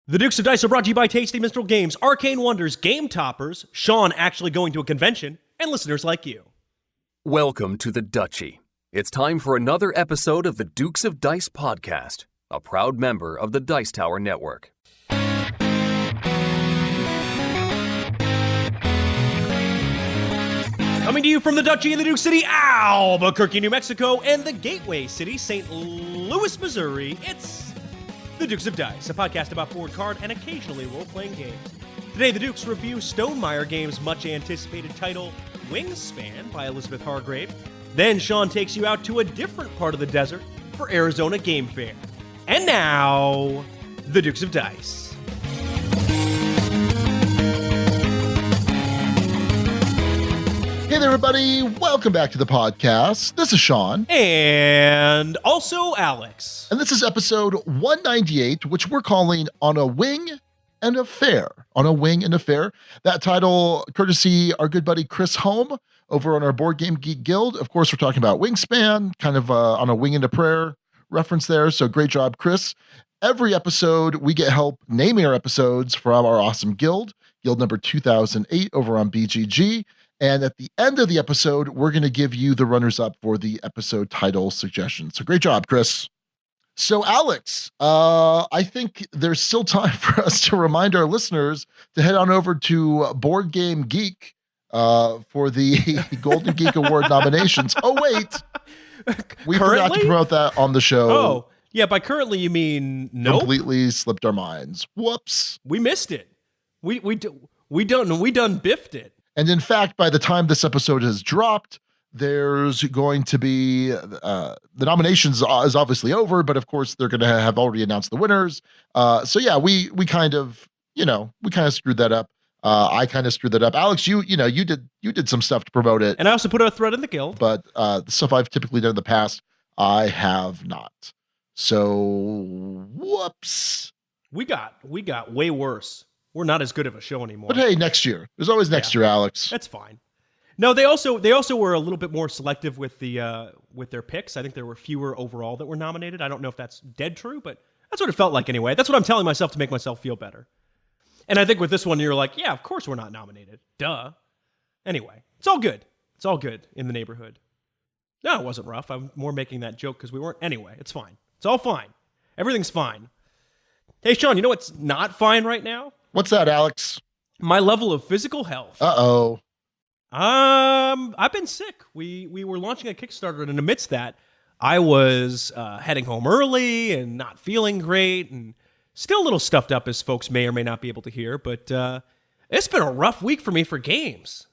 The Dukes of Dice are brought to you by Tasty Minstrel Games, Arcane Wonders, Game Toppers, Sean actually going to a convention, and listeners like you. Welcome to the Duchy. It's time for another episode of the Dukes of Dice podcast, a proud member of the Dice Tower Network. Coming to you from the Duchy in the Duke City, Albuquerque, New Mexico, and the Gateway City, St. Louis, Missouri, it's the Dukes of Dice, a podcast about board card and occasionally role-playing games. Today, the Dukes review Stonemaier Games' much-anticipated title, Wingspan, by Elizabeth Hargrave. Then Sean takes you out to a different part of the desert for Arizona Game Fair. And now, the Dukes of Dice. Hey there, everybody. Welcome back to the podcast. This is Sean. And also Alex. And this is episode 198, which we're calling On a Wing and a Fair. On a Wing and a Fair. That title, courtesy our good buddy Chris Holm over on our Board Game Geek Guild. Of course, we're talking about Wingspan, kind of on a wing and a prayer reference there. So great job, Chris. Every episode, we get help naming our episodes from our awesome guild, guild number 2008 over on BGG. And at the end of the episode, we're going to give you the runners-up for the episode title suggestions. So great job, Chris. So Alex, I think there's still time for us to remind our listeners to head on over to Board Game Geek for the Golden Geek Award nominations. Oh, wait. We forgot to promote that on the show. Oh, yeah, by currently you mean nope? Completely slipped our minds. Whoops. We missed it. We done biffed it. And in fact, by the time this episode has dropped, there's going to be the nominations is obviously over, but of course they're going to have already announced the winners. So yeah, we kind of screwed that up. I kind of screwed that up. Alex, you did some stuff to promote it, and I also put a thread in the guild. But the stuff I've typically done in the past, I have not. So whoops. We got way worse. We're not as good of a show anymore. But hey, next year. There's always next year, Alex. That's fine. No, they also were a little bit more selective with their picks. I think there were fewer overall that were nominated. I don't know if that's dead true, but that's what it felt like anyway. That's what I'm telling myself to make myself feel better. And I think with this one, you're like, yeah, of course we're not nominated. Duh. Anyway, it's all good. It's all good in the neighborhood. No, it wasn't rough. I'm more making that joke because we weren't. Anyway, it's fine. It's all fine. Everything's fine. Hey, Sean, you know what's not fine right now? What's that, Alex? My level of physical health. Uh-oh. I've been sick. We were launching a Kickstarter, and amidst that, I was heading home early and not feeling great, and still a little stuffed up, as folks may or may not be able to hear. But it's been a rough week for me for games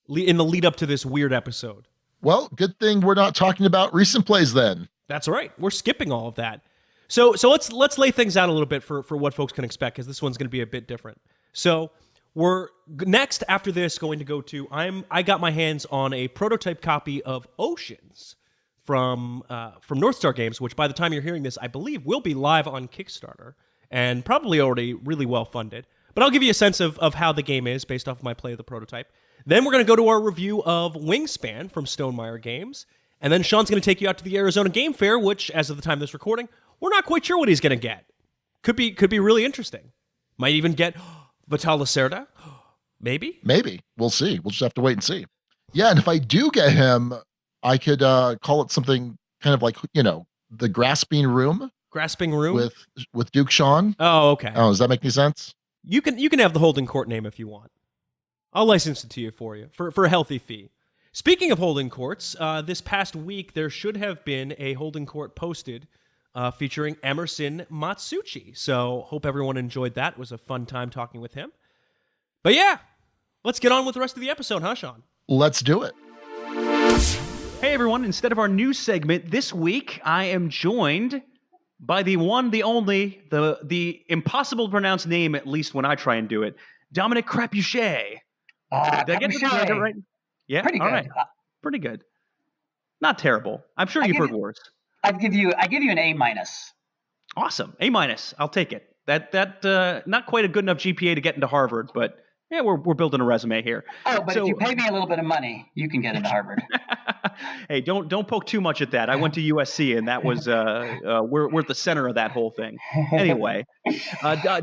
in the lead up to this weird episode. Well, good thing we're not talking about recent plays then. That's right. We're skipping all of that. So let's lay things out a little bit for what folks can expect, because this one's going to be a bit different. So we're next after this going to go to I got my hands on a prototype copy of Oceans from North Star Games, which by the time you're hearing this, I believe will be live on Kickstarter and probably already really well funded. But I'll give you a sense of how the game is based off of my play of the prototype. Then we're going to go to our review of Wingspan from Stonemaier Games, and then Sean's going to take you out to the Arizona Game Fair, which, as of the time of this recording, we're not quite sure what he's going to get. Could be really interesting. Might even get Vital Lacerda. Maybe. We'll see. We'll just have to wait and see. Yeah, and if I do get him, I could call it something kind of like, the Grasping Room. Grasping Room? With Duke Sean. Oh, okay. Oh, does that make any sense? You can have the Holding Court name if you want. I'll license it to you for a healthy fee. Speaking of holding courts, this past week there should have been a holding court posted featuring Emerson Matsuuchi. So hope everyone enjoyed that. It was a fun time talking with him. But yeah, let's get on with the rest of the episode, huh, Sean? Let's do it. Hey, everyone. Instead of our news segment this week, I am joined by the one, the only, the impossible to pronounce name, at least when I try and do it, Dominic Crapuchettes. Did I get it right? Yeah? Pretty good. All right. Pretty good. Not terrible. I'm sure you've heard worse. I give you an A-. Awesome. A-. I'll take it. That not quite a good enough GPA to get into Harvard, but Yeah, we're building a resume here. Oh, but So, if you pay me a little bit of money, you can get into Harvard. hey, don't poke too much at that. I went to USC, and that was we're at the center of that whole thing. Anyway,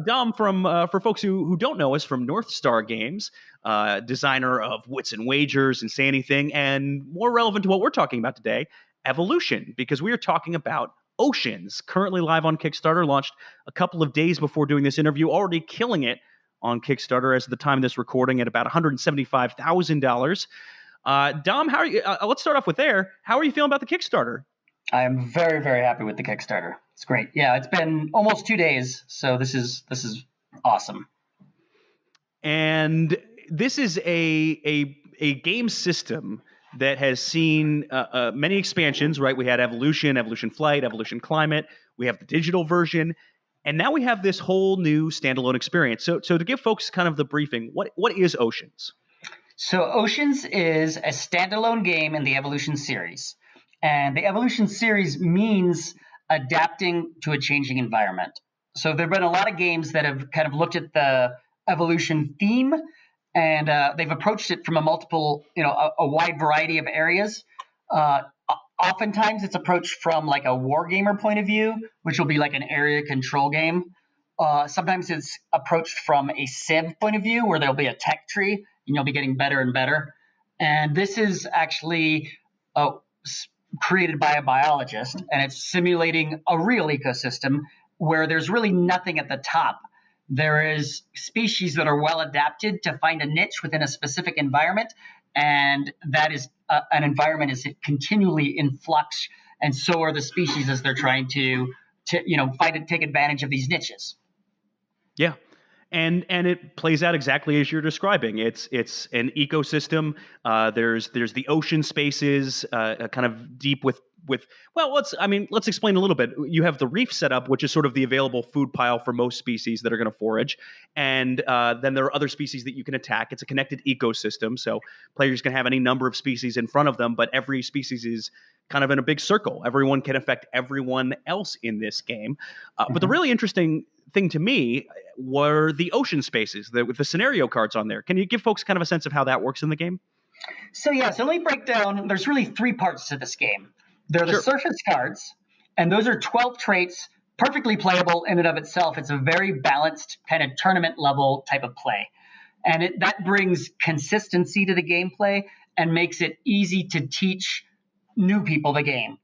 Dom, for folks who don't know us, from North Star Games, designer of Wits and Wagers and Say Anything, and more relevant to what we're talking about today, Evolution, because we are talking about Oceans, currently live on Kickstarter, launched a couple of days before doing this interview, already killing it on Kickstarter as of the time of this recording at about $175,000. Dom, how are you? Let's start off with there. How are you feeling about the Kickstarter? I am very, very happy with the Kickstarter. It's great. Yeah, it's been almost 2 days, so this is awesome. And this is a game system that has seen many expansions, right? We had Evolution, Evolution Flight, Evolution Climate. We have the digital version. And now we have this whole new standalone experience. So to give folks kind of the briefing, what is Oceans? So Oceans is a standalone game in the Evolution series. And the Evolution series means adapting to a changing environment. So there have been a lot of games that have kind of looked at the Evolution theme, and they've approached it from a wide variety of areas. Oftentimes it's approached from like a wargamer point of view, which will be like an area control game. Sometimes it's approached from a Civ point of view, where there'll be a tech tree and you'll be getting better and better. And this is actually created by a biologist, and it's simulating a real ecosystem where there's really nothing at the top. There is species that are well adapted to find a niche within a specific environment, and that is an environment is continually in flux, and so are the species as they're trying to take advantage of these niches. Yeah. And it plays out exactly as you're describing. It's an ecosystem. There's the ocean spaces, kind of deep with. Well, let's explain a little bit. You have the reef set up, which is sort of the available food pile for most species that are going to forage, and then there are other species that you can attack. It's a connected ecosystem, so players can have any number of species in front of them, but every species is kind of in a big circle. Everyone can affect everyone else in this game. But the really interesting thing to me were the ocean spaces with the scenario cards on there. Can you give folks kind of a sense of how that works in the game? So let me break down. There's really 3 parts to this game. There are the surface cards, and those are 12 traits, perfectly playable in and of itself. It's a very balanced kind of tournament level type of play. And that brings consistency to the gameplay and makes it easy to teach new people the game.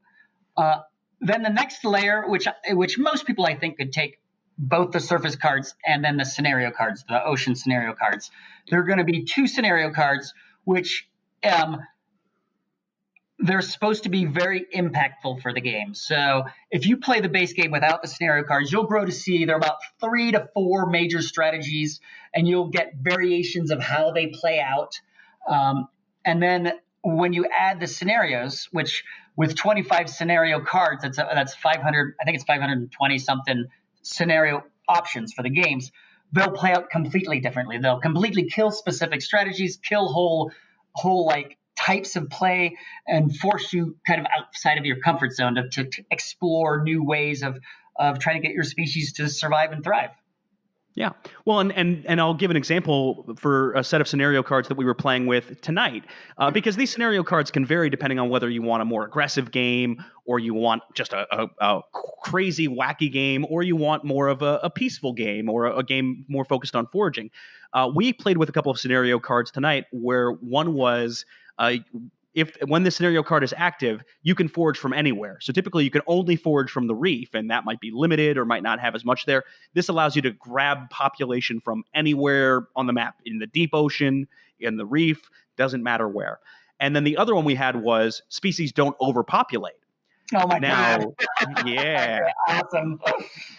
Then the next layer, which most people I think could take both the surface cards and then the scenario cards, the ocean scenario cards. There are going to be 2 scenario cards, which they're supposed to be very impactful for the game. So if you play the base game without the scenario cards, you'll grow to see there are about 3 to 4 major strategies, and you'll get variations of how they play out. And then when you add the scenarios, which with 25 scenario cards, that's 500. I think it's 520 something scenario options for the games. They'll play out completely differently. They'll completely kill specific strategies, kill whole like types of play, and force you kind of outside of your comfort zone to explore new ways of trying to get your species to survive and thrive. Yeah. Well, and I'll give an example for a set of scenario cards that we were playing with tonight, because these scenario cards can vary depending on whether you want a more aggressive game, or you want just a crazy, wacky game, or you want more of a peaceful game, or a game more focused on foraging. We played with a couple of scenario cards tonight where one was when the scenario card is active, you can forage from anywhere. So typically you can only forage from the reef, and that might be limited or might not have as much there. This allows you to grab population from anywhere on the map, in the deep ocean, in the reef, doesn't matter where. And then the other one we had was species don't overpopulate. Oh my God. Yeah. Awesome.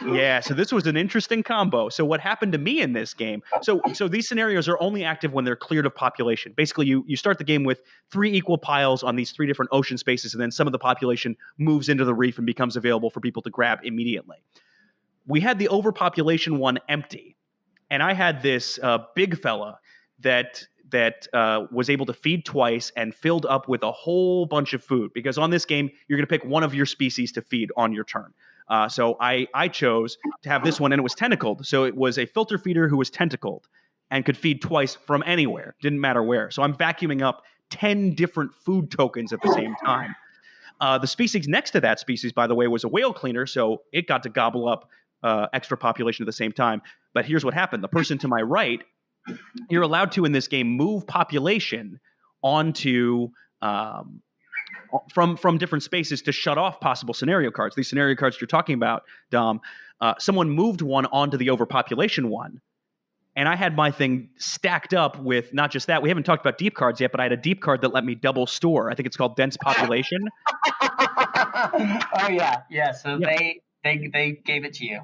Yeah, so this was an interesting combo. So what happened to me in this game, so these scenarios are only active when they're cleared of population. Basically, you start the game with 3 equal piles on these 3 different ocean spaces, and then some of the population moves into the reef and becomes available for people to grab immediately. We had the overpopulation one empty, and I had this big fella that was able to feed twice and filled up with a whole bunch of food, because on this game, you're going to pick one of your species to feed on your turn. So I chose to have this one, and it was tentacled. So it was a filter feeder who was tentacled. and could feed twice from anywhere. Didn't matter where. So I'm vacuuming up 10 different food tokens at the same time. The species next to that species, by the way, was a whale cleaner, so it got to gobble up extra population at the same time. But here's what happened. The person to my right, you're allowed to, in this game, move population onto from different spaces to shut off possible scenario cards. These scenario cards you're talking about, Dom, someone moved one onto the overpopulation one. And I had my thing stacked up with not just that. We haven't talked about deep cards yet, but I had a deep card that let me double store. I think it's called dense population. Oh yeah. So yeah. They gave it to you.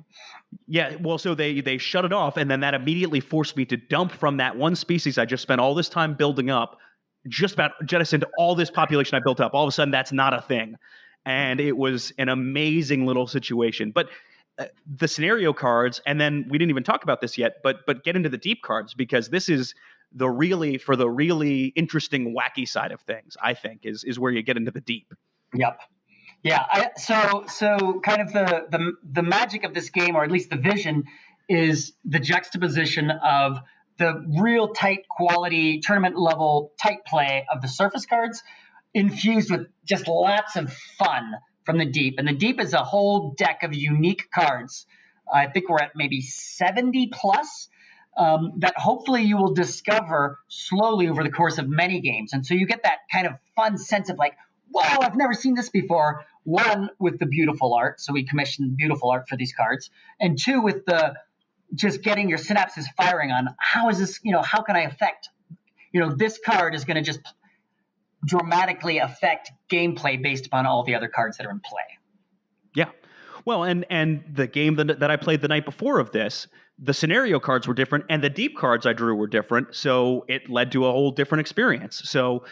Yeah, well, so they shut it off, and then that immediately forced me to dump from that one species I just spent all this time building up, just about jettisoned all this population I built up. All of a sudden, that's not a thing. And it was an amazing little situation. But the scenario cards, and then we didn't even talk about this yet, but get into the deep cards, because this is the really interesting, wacky side of things, I think, is where you get into the deep. Yep. Yeah. So kind of the magic of this game, or at least the vision, is the juxtaposition of the real tight quality tournament level tight play of the surface cards infused with just lots of fun from the deep. And the deep is a whole deck of unique cards. I think we're at maybe 70 plus that hopefully you will discover slowly over the course of many games. And so you get that kind of fun sense of like, wow, I've never seen this before. One, with the beautiful art. So we commissioned beautiful art for these cards. And two, with the just getting your synapses firing on how is this, how can I affect, this card is going to just dramatically affect gameplay based upon all the other cards that are in play. Yeah. Well, and the game that I played the night before of this, the scenario cards were different, and the deep cards I drew were different, so it led to a whole different experience. So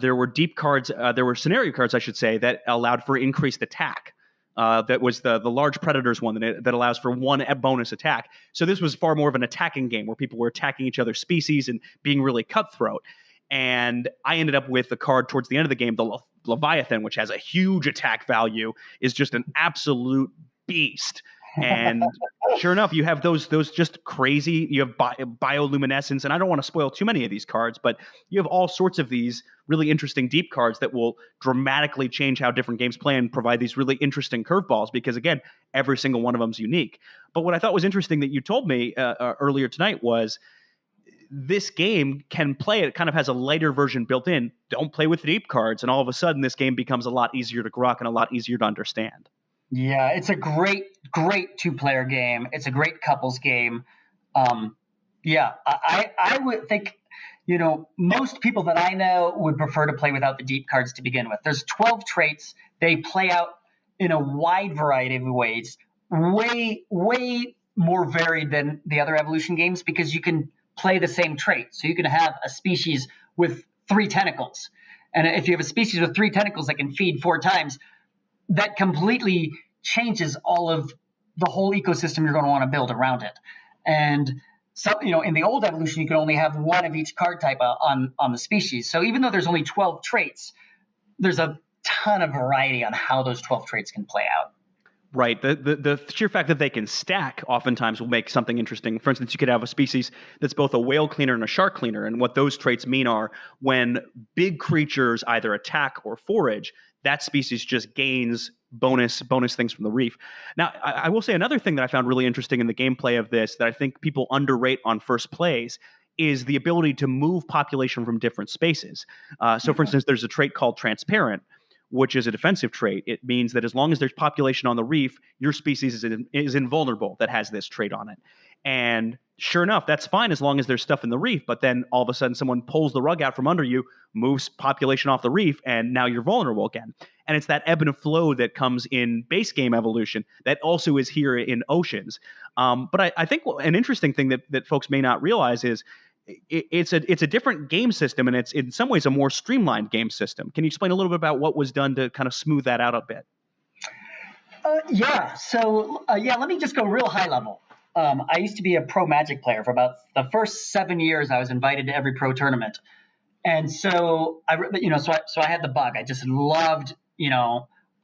there were deep cards, there were scenario cards, I should say, that allowed for increased attack. That was the large predators one that allows for one bonus attack. So this was far more of an attacking game where people were attacking each other's species and being really cutthroat. And I ended up with the card towards the end of the game, the Leviathan, which has a huge attack value, is just an absolute beast. And sure enough, you have those just crazy, you have bioluminescence, and I don't want to spoil too many of these cards, but you have all sorts of these really interesting deep cards that will dramatically change how different games play and provide these really interesting curveballs, because again, every single one of them is unique. But what I thought was interesting that you told me earlier tonight was this game can play, it kind of has a lighter version built in. Don't play with deep cards, and all of a sudden this game becomes a lot easier to grok and a lot easier to understand. Yeah, it's a great two-player game. It's a great couples game. I would think, most people that I know would prefer to play without the deep cards to begin with. There's 12 traits. They play out in a wide variety of ways, way more varied than the other Evolution games, because you can play the same trait. So you can have a species with 3 tentacles. And if you have a species with 3 tentacles that can feed 4 times, that completely changes all of the whole ecosystem you're going to want to build around it. And so, in the old Evolution, you could only have one of each card type on the species. So even though there's only 12 traits, there's a ton of variety on how those 12 traits can play out. Right. The sheer fact that they can stack oftentimes will make something interesting. For instance, you could have a species that's both a whale cleaner and a shark cleaner. And what those traits mean are when big creatures either attack or forage, that species just gains bonus things from the reef. Now, I will say another thing that I found really interesting in the gameplay of this that I think people underrate on first plays is the ability to move population from different spaces. So, for instance, there's a trait called transparent, which is a defensive trait. It means that as long as there's population on the reef, your species is invulnerable that has this trait on it. And sure enough, that's fine as long as there's stuff in the reef, but then all of a sudden someone pulls the rug out from under you, moves population off the reef, and now you're vulnerable again. And it's that ebb and flow that comes in base game Evolution that also is here in Oceans. But I think an interesting thing that folks may not realize is it's a different game system, and it's in some ways a more streamlined game system. Can you explain a little bit about what was done to kind of smooth that out a bit? Let me just go real high level. I used to be a pro Magic player for about the first 7 years. I was invited to every pro tournament, and so I had the bug. I just loved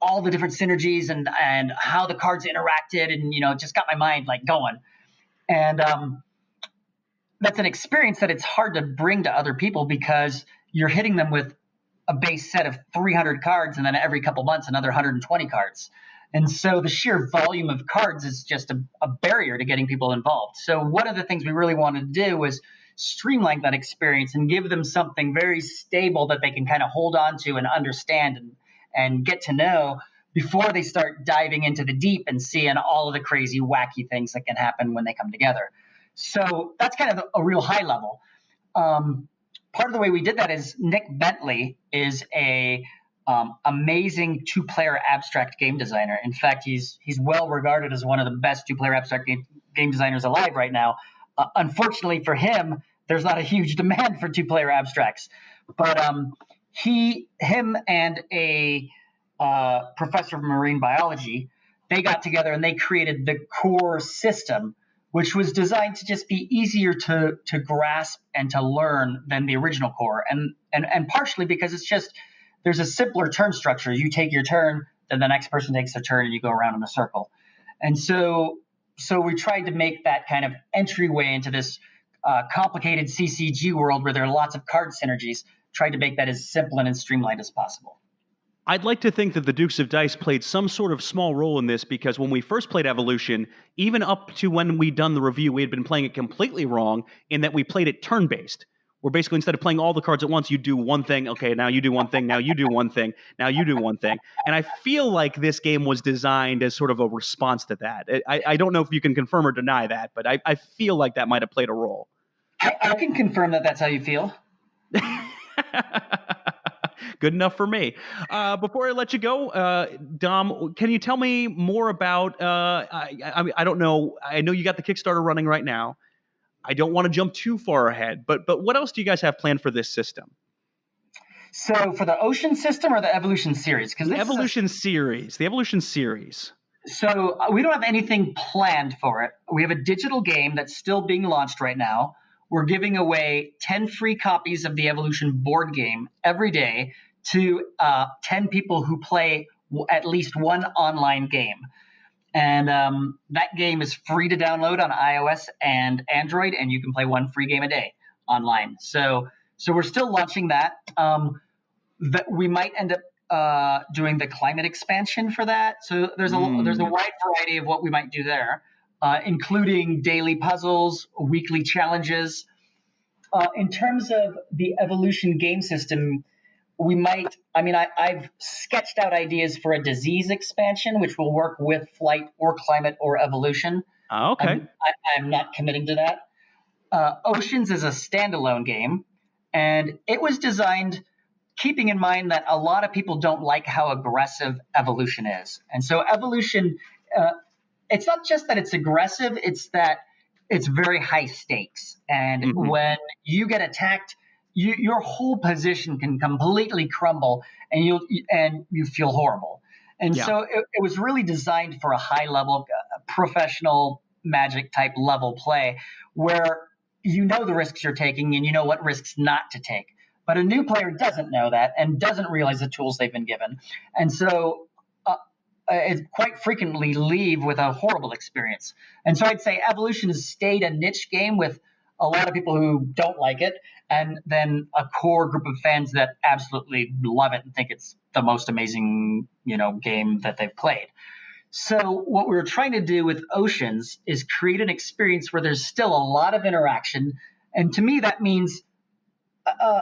all the different synergies and how the cards interacted, and just got my mind like going. And that's an experience that it's hard to bring to other people because you're hitting them with a base set of 300 cards and then every couple months another 120 cards. And so the sheer volume of cards is just a barrier to getting people involved. So one of the things we really wanted to do was streamline that experience and give them something very stable that they can kind of hold on to and understand and get to know before they start diving into the deep and seeing all of the crazy, wacky things that can happen when they come together. So that's kind of a real high level. Part of the way we did that is Nick Bentley is a amazing two-player abstract game designer. In fact, he's well regarded as one of the best two-player abstract game designers alive right now. Unfortunately for him, there's not a huge demand for two-player abstracts. But him and a professor of marine biology, they got together and they created the core system, which was designed to just be easier to grasp and to learn than the original core. And partially because it's just there's a simpler turn structure. You take your turn, then the next person takes their turn, and you go around in a circle. And so we tried to make that kind of entryway into this complicated CCG world where there are lots of card synergies, tried to make that as simple and as streamlined as possible. I'd like to think that the Dukes of Dice played some sort of small role in this because when we first played Evolution, even up to when we'd done the review, we had been playing it completely wrong in that we played it turn-based. Where basically instead of playing all the cards at once, you do one thing. Okay, now you do one thing. Now you do one thing. Now you do one thing. And I feel like this game was designed as sort of a response to that. I don't know if you can confirm or deny that, but I feel like that might have played a role. I can confirm that that's how you feel. Good enough for me. Before I let you go, Dom, can you tell me more about? I don't know. I know you got the Kickstarter running right now. I don't want to jump too far ahead, but what else do you guys have planned for this system? So for the Ocean system or the Evolution series? Because the Evolution series. So we don't have anything planned for it. We have a digital game that's still being launched right now. We're giving away 10 free copies of the Evolution board game every day to 10 people who play at least one online game. And that game is free to download on iOS and Android, and you can play one free game a day online. So we're still launching that. That we might end up doing the climate expansion for that. So there's a wide variety of what we might do there, including daily puzzles, weekly challenges. In terms of the Evolution game system, we might, I've sketched out ideas for a disease expansion, which will work with flight or climate or evolution. Oh, okay. I'm not committing to that. Oceans is a standalone game, and it was designed keeping in mind that a lot of people don't like how aggressive evolution is. And so evolution, it's not just that it's aggressive, it's that it's very high stakes. And when you get attacked, your whole position can completely crumble, and you feel horrible. And so it was really designed for a high level, professional Magic type level play, where you know the risks you're taking and you know what risks not to take. But a new player doesn't know that and doesn't realize the tools they've been given, and so it quite frequently leave with a horrible experience. And so I'd say Evolution has stayed a niche game with a lot of people who don't like it, and then a core group of fans that absolutely love it and think it's the most amazing, game that they've played. So what we were trying to do with Oceans is create an experience where there's still a lot of interaction. And to me, that means,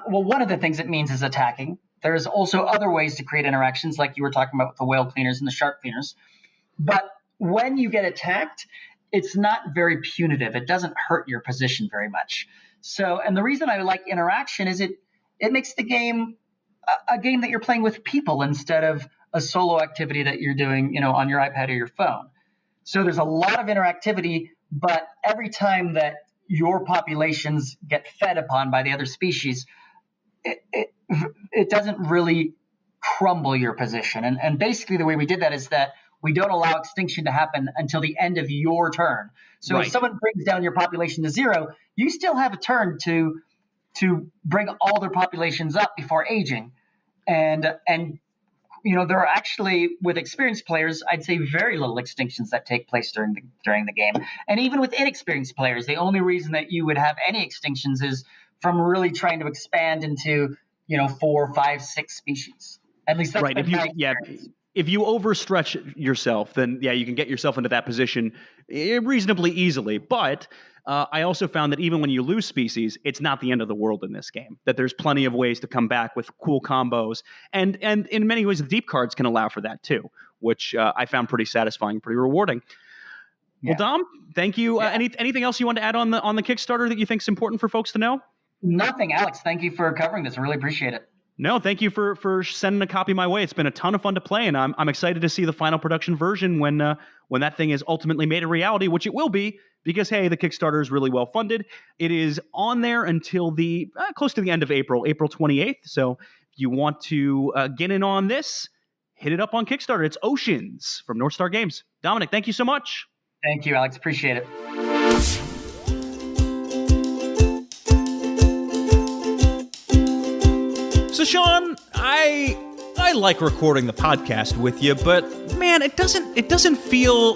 one of the things it means is attacking. There's also other ways to create interactions, like you were talking about with the whale cleaners and the shark cleaners. But when you get attacked, it's not very punitive. It doesn't hurt your position very much. So, and the reason I like interaction is it makes the game a game that you're playing with people instead of a solo activity that you're doing, on your iPad or your phone. So there's a lot of interactivity, but every time that your populations get fed upon by the other species, it doesn't really crumble your position. And basically the way we did that is that we don't allow extinction to happen until the end of your turn. So if someone brings down your population to 0, you still have a turn to bring all their populations up before aging. And there are actually, with experienced players, I'd say very little extinctions that take place during the game. And even with inexperienced players, the only reason that you would have any extinctions is from really trying to expand into 4, 5, 6 species. At least that's right. been my experience. If you overstretch yourself, then you can get yourself into that position reasonably easily. But I also found that even when you lose species, it's not the end of the world in this game. That there's plenty of ways to come back with cool combos, and in many ways, the deep cards can allow for that too, which I found pretty satisfying, pretty rewarding. Yeah. Well, Dom, thank you. Yeah. Anything else you want to add on the Kickstarter that you think is important for folks to know? Nothing, Alex. Thank you for covering this. I really appreciate it. No, thank you for sending a copy my way. It's been a ton of fun to play, and I'm excited to see the final production version when that thing is ultimately made a reality, which it will be, because hey, the Kickstarter is really well funded. It is on there until the close to the end of April 28th. So if you want to get in on this, hit it up on Kickstarter. It's Oceans from North Star Games. Dominic, thank you so much. Thank you, Alex. Appreciate it. So, Sean, I like recording the podcast with you, but man, it doesn't feel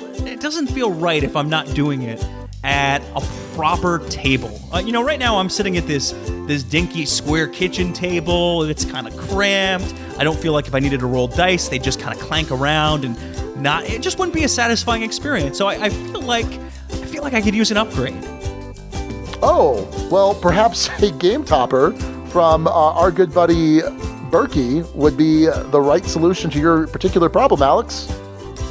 right if I'm not doing it at a proper table. Right now I'm sitting at this dinky square kitchen table. It's kind of cramped. I don't feel like if I needed to roll dice, they just kind of clank around and it just wouldn't be a satisfying experience. So I feel like I could use an upgrade. Oh, well, perhaps a game topper from our good buddy Berkey would be the right solution to your particular problem, Alex.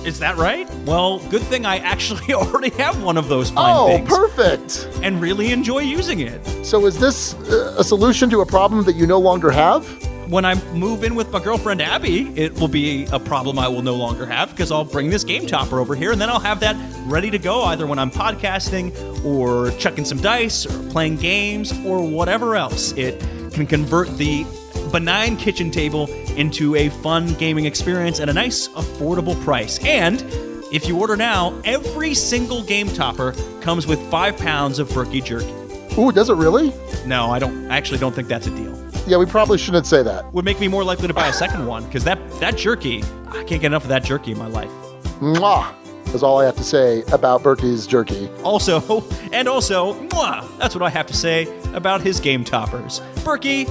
Is that right? Well, good thing I actually already have one of those fine things. Oh, perfect. And really enjoy using it. So is this a solution to a problem that you no longer have? When I move in with my girlfriend Abby, it will be a problem I will no longer have because I'll bring this game topper over here and then I'll have that ready to go either when I'm podcasting or checking some dice or playing games or whatever else. It can convert the benign kitchen table into a fun gaming experience at a nice, affordable price. And if you order now, every single game topper comes with 5 pounds of Berkey jerky. Ooh, does it really? No, I actually don't think that's a deal. Yeah, we probably shouldn't say that. Would make me more likely to buy a second one because that jerky, I can't get enough of that jerky in my life. Mwah! That's all I have to say about Berkey's jerky. Also, mwah, that's what I have to say about his game toppers. Berkey,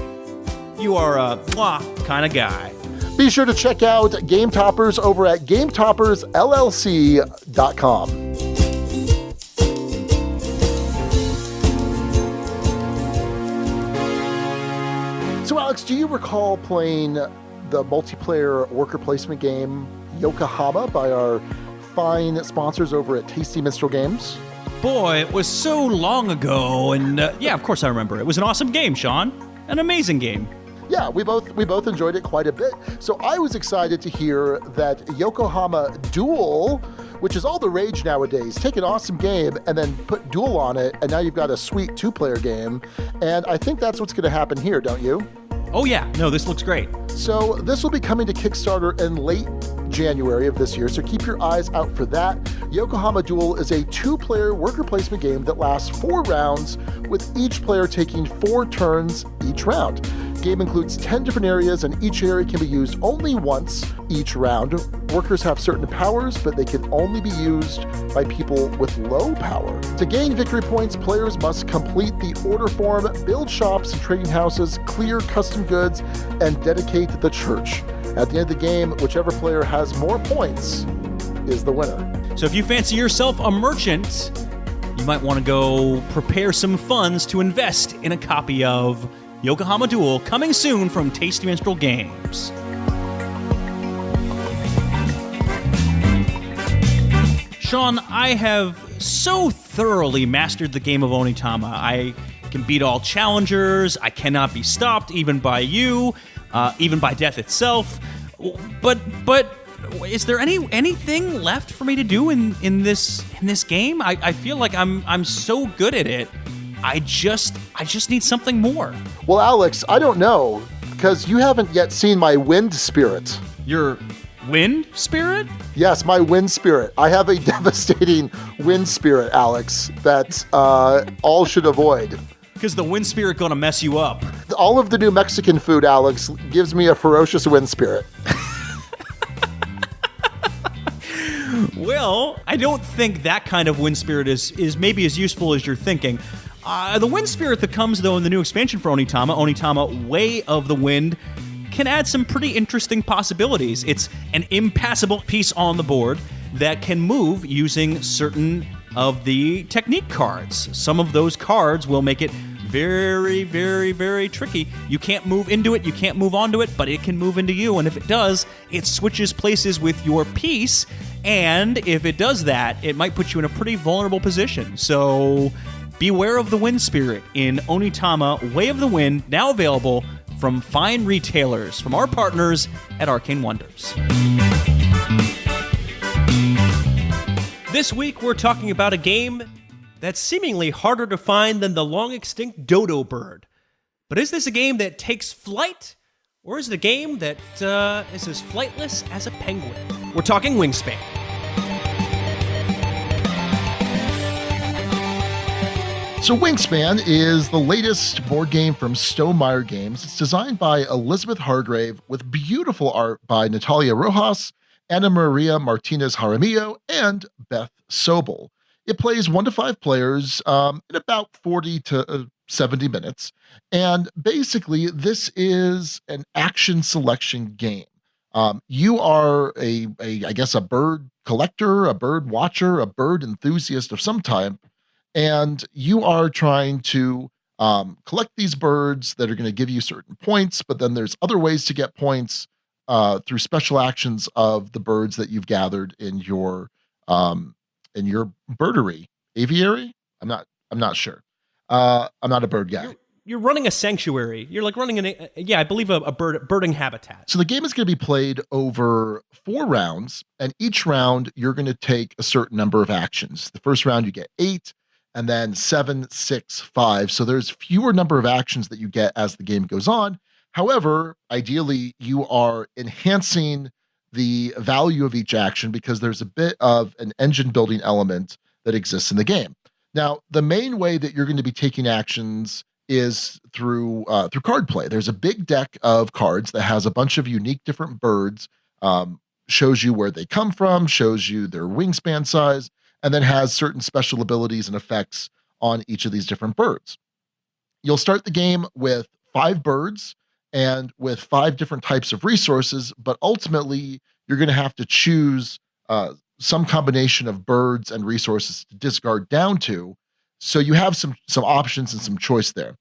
you are a mwah kind of guy. Be sure to check out Game Toppers over at GameToppersLLC.com. So, Alex, do you recall playing the multiplayer worker placement game Yokohama by our fine sponsors over at Tasty Minstrel Games? Boy, it was so long ago, and yeah, of course I remember. It was an awesome game, Sean. An amazing game. Yeah, we both enjoyed it quite a bit. So I was excited to hear that Yokohama Duel, which is all the rage nowadays, take an awesome game and then put Duel on it, and now you've got a sweet 2-player game. And I think that's what's going to happen here, don't you? Oh yeah, no, this looks great. So this will be coming to Kickstarter in late January of this year, so keep your eyes out for that. Yokohama Duel is a 2-player worker placement game that lasts 4 rounds, with each player taking 4 turns each round. The game includes 10 different areas, and each area can be used only once each round. Workers have certain powers, but they can only be used by people with low power. To gain victory points, players must complete the order form, build shops and trading houses, clear custom goods, and dedicate the church. At the end of the game, whichever player has more points is the winner. So if you fancy yourself a merchant, you might want to go prepare some funds to invest in a copy of Yokohama Duel, coming soon from Tasty Minstrel Games. Sean, I have so thoroughly mastered the game of Onitama. I can beat all challengers. I cannot be stopped, even by you, even by death itself. But is there anything left for me to do in this game? I feel like I'm so good at it. I just need something more. Well, Alex, I don't know, because you haven't yet seen my wind spirit. Your wind spirit? Yes, my wind spirit. I have a devastating wind spirit, Alex, that all should avoid. Because the wind spirit gonna mess you up. All of the New Mexican food, Alex, gives me a ferocious wind spirit. Well, I don't think that kind of wind spirit is maybe as useful as you're thinking. The wind spirit that comes, though, in the new expansion for Onitama, Way of the Wind, can add some pretty interesting possibilities. It's an impassable piece on the board that can move using certain of the technique cards. Some of those cards will make it very, very, very tricky. You can't move into it, you can't move onto it, but it can move into you, and if it does, it switches places with your piece, and if it does that, it might put you in a pretty vulnerable position. So beware of the wind spirit in Onitama Way of the Wind, now available from fine retailers, from our partners at Arcane Wonders. This week, we're talking about a game that's seemingly harder to find than the long-extinct dodo bird. But is this a game that takes flight, or is it a game that is as flightless as a penguin? We're talking Wingspan. So Wingspan is the latest board game from Stonemaier Games. It's designed by Elizabeth Hargrave with beautiful art by Natalia Rojas, Ana Maria Martinez Jaramillo, and Beth Sobel. It plays 1 to 5 players in about 40 to 70 minutes. And basically, this is an action selection game. You are I guess, a bird collector, a bird watcher, a bird enthusiast of some type, and you are trying to collect these birds that are going to give you certain points, but then there's other ways to get points through special actions of the birds that you've gathered in your birdery, aviary. I'm not sure. I'm not a bird guy. You're running a sanctuary. You're like running I believe a birding habitat. So the game is going to be played over 4 rounds, and each round you're going to take a certain number of actions. The first round you get 8, and then 7, 6, 5. So there's fewer number of actions that you get as the game goes on. However, ideally you are enhancing the value of each action because there's a bit of an engine building element that exists in the game. Now, the main way that you're going to be taking actions is through card play. There's a big deck of cards that has a bunch of unique different birds, shows you where they come from, shows you their wingspan size, and then has certain special abilities and effects on each of these different birds. You'll start the game with 5 birds and with 5 different types of resources, but ultimately you're going to have to choose some combination of birds and resources to discard down to. So you have some options and some choice there.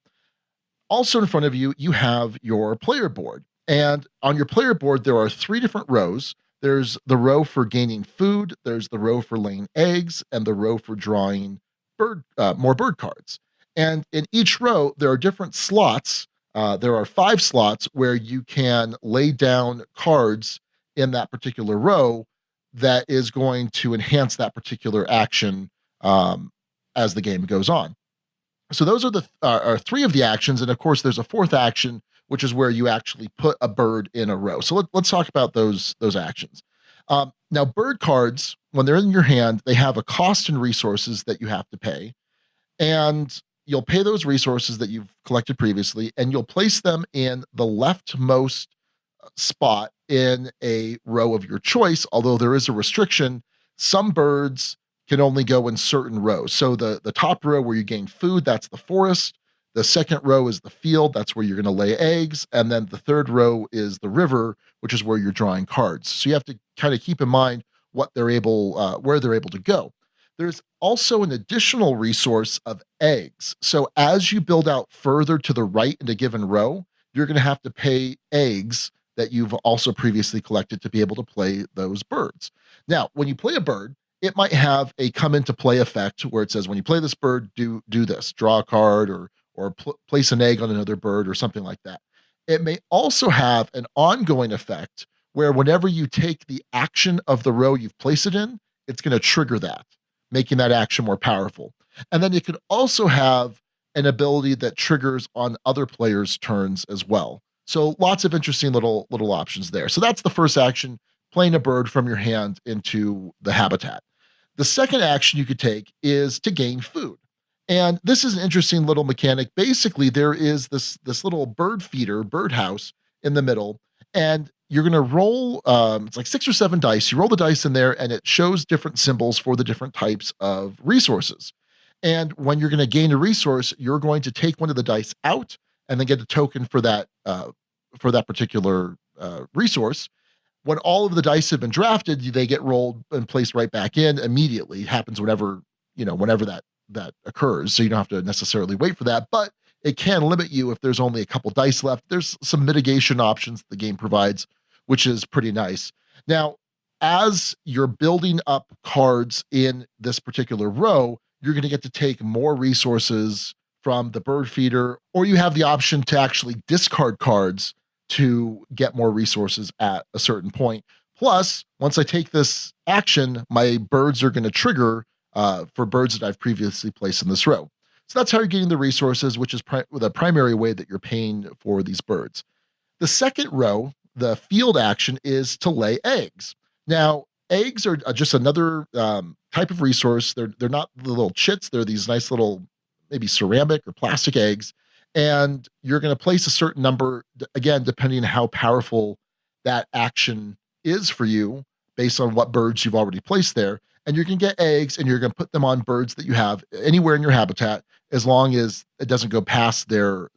Also in front of you, you have your player board. And on your player board, there are 3 different rows. There's the row for gaining food, there's the row for laying eggs, and the row for drawing more bird cards. And in each row, there are different slots. There are 5 slots where you can lay down cards in that particular row that is going to enhance that particular action as the game goes on. So those are 3 of the actions, and of course there's a 4th action, which is where you actually put a bird in a row. So let's talk about those actions. Now, bird cards, when they're in your hand, they have a cost and resources that you have to pay, and you'll pay those resources that you've collected previously, and you'll place them in the leftmost spot in a row of your choice, although there is a restriction. Some birds can only go in certain rows. So the top row where you gain food, that's the forest. The second row is the field, that's where you're going to lay eggs. And then the third row is the river, which is where you're drawing cards. So you have to kind of keep in mind where they're able to go. There's also an additional resource of eggs. So as you build out further to the right in a given row, you're going to have to pay eggs that you've also previously collected to be able to play those birds. Now, when you play a bird, it might have a come into play effect where it says, when you play this bird, do this, draw a card or place an egg on another bird or something like that. It may also have an ongoing effect where whenever you take the action of the row you've placed it in, it's going to trigger that, making that action more powerful. And then it could also have an ability that triggers on other players' turns as well. So lots of interesting little options there. So that's the first action, playing a bird from your hand into the habitat. The second action you could take is to gain food. And this is an interesting little mechanic. Basically, there is this little bird feeder, birdhouse in the middle, and you're going to roll, it's like 6 or 7 dice. You roll the dice in there and it shows different symbols for the different types of resources. And when you're going to gain a resource, you're going to take one of the dice out and then get a token for that particular resource. When all of the dice have been drafted, they get rolled and placed right back in immediately. It happens whenever that occurs. So you don't have to necessarily wait for that, but it can limit you if there's only a couple dice left. There's some mitigation options the game provides, which is pretty nice. Now, as you're building up cards in this particular row, you're going to get to take more resources from the bird feeder, or you have the option to actually discard cards to get more resources at a certain point. Plus, once I take this action, my birds are going to trigger for birds that I've previously placed in this row. So that's how you're getting the resources, which is the primary way that you're paying for these birds. The second row, the field action, is to lay eggs. Now, eggs are just another type of resource. They're not the little chits. They're these nice little, maybe ceramic or plastic eggs. And you're going to place a certain number, again, depending on how powerful that action is for you, based on what birds you've already placed there. And you're going to get eggs, and you're going to put them on birds that you have anywhere in your habitat, as long as it doesn't go past their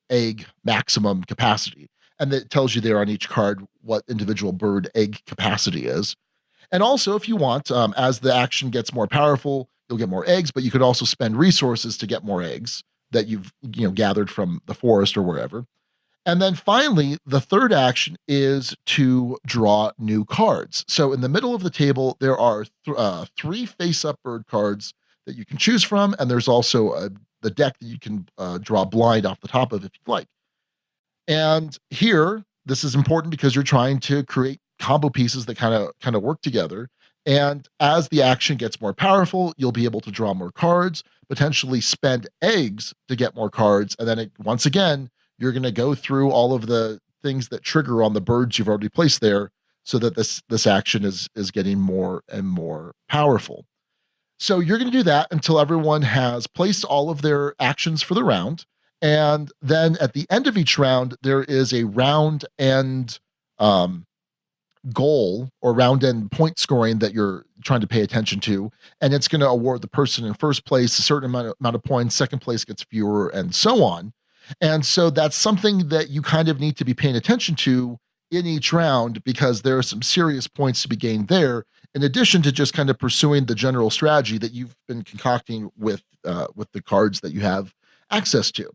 egg maximum capacity. And it tells you there on each card what individual bird egg capacity is. And also, if you want, as the action gets more powerful, you'll get more eggs, but you could also spend resources to get more eggs that you've gathered from the forest or wherever. And then finally, the third action is to draw new cards. So in the middle of the table, there are 3 face-up bird cards that you can choose from, and there's also the deck that you can draw blind off the top of if you'd like. And here, this is important because you're trying to create combo pieces that kind of work together. And as the action gets more powerful, you'll be able to draw more cards, potentially spend eggs to get more cards. And then once again, you're going to go through all of the things that trigger on the birds you've already placed there, so that this action is getting more and more powerful. So you're going to do that until everyone has placed all of their actions for the round. And then at the end of each round, there is a round end goal or round end point scoring that you're trying to pay attention to. And it's going to award the person in first place a certain amount of points, second place gets fewer, and so on. And so that's something that you kind of need to be paying attention to in each round, because there are some serious points to be gained there, in addition to just kind of pursuing the general strategy that you've been concocting with the cards that you have access to.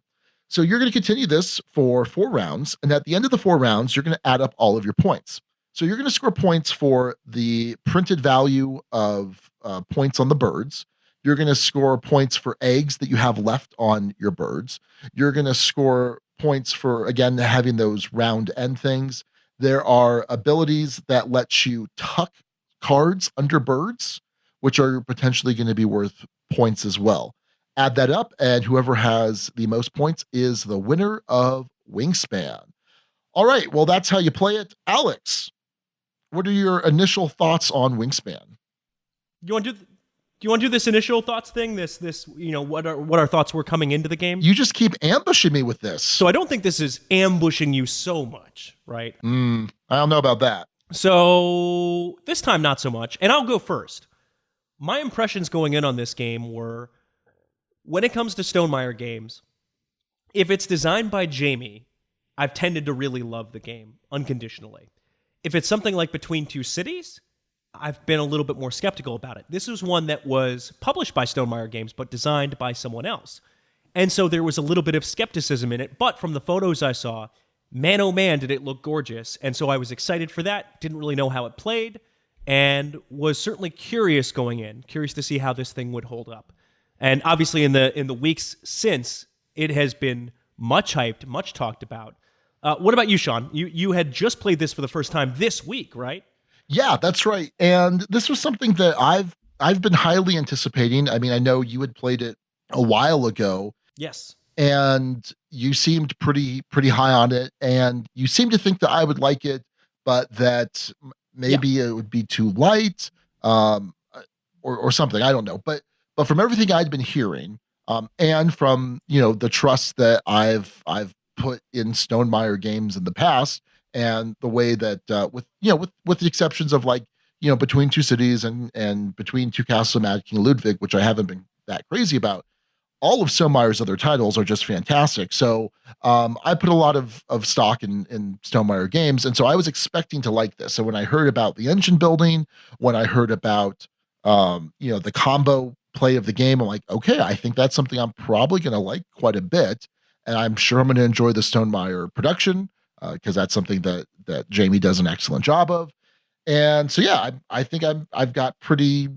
So you're going to continue this for 4 rounds. And at the end of the 4 rounds, you're going to add up all of your points. So you're going to score points for the printed value of points on the birds. You're going to score points for eggs that you have left on your birds. You're going to score points for, again, having those round end things. There are abilities that let you tuck cards under birds, which are potentially going to be worth points as well. Add that up, and whoever has the most points is the winner of Wingspan. All right, well, that's how you play it. Alex, what are your initial thoughts on Wingspan? Do you want to do this initial thoughts thing? This what our thoughts were coming into the game? You just keep ambushing me with this. So I don't think this is ambushing you so much, right? I don't know about that. So this time, not so much. And I'll go first. My impressions going in on this game were, when it comes to Stonemaier Games, if it's designed by Jamie, I've tended to really love the game unconditionally. If it's something like Between Two Cities, I've been a little bit more skeptical about it. This was one that was published by Stonemaier Games, but designed by someone else. And so there was a little bit of skepticism in it, but from the photos I saw, man, oh man, did it look gorgeous. And so I was excited for that, didn't really know how it played, and was certainly curious going in, curious to see how this thing would hold up. And obviously in the weeks since, it has been much hyped, much talked about. What about you, Sean? You had just played this for the first time this week, right? Yeah, that's right. And this was something that I've been highly anticipating. I mean, I know you had played it a while ago. Yes. And you seemed pretty high on it, and you seemed to think that I would like it, but that maybe it would be too light, or something. I don't know. But from everything I'd been hearing, and from the trust that I've put in Stonemaier Games in the past, and the way that with the exceptions of like Between Two Cities and Between Two Castles of Mad King Ludwig, which I haven't been that crazy about, all of Stonemeier's other titles are just fantastic. So I put a lot of stock in Stonemaier Games, and so I was expecting to like this. So when I heard about the engine building, when I heard about the combo play of the game, I'm like, okay, I think that's something I'm probably going to like quite a bit, and I'm sure I'm going to enjoy the Stonemaier production because that's something that Jamie does an excellent job of. And so yeah, I think I've got pretty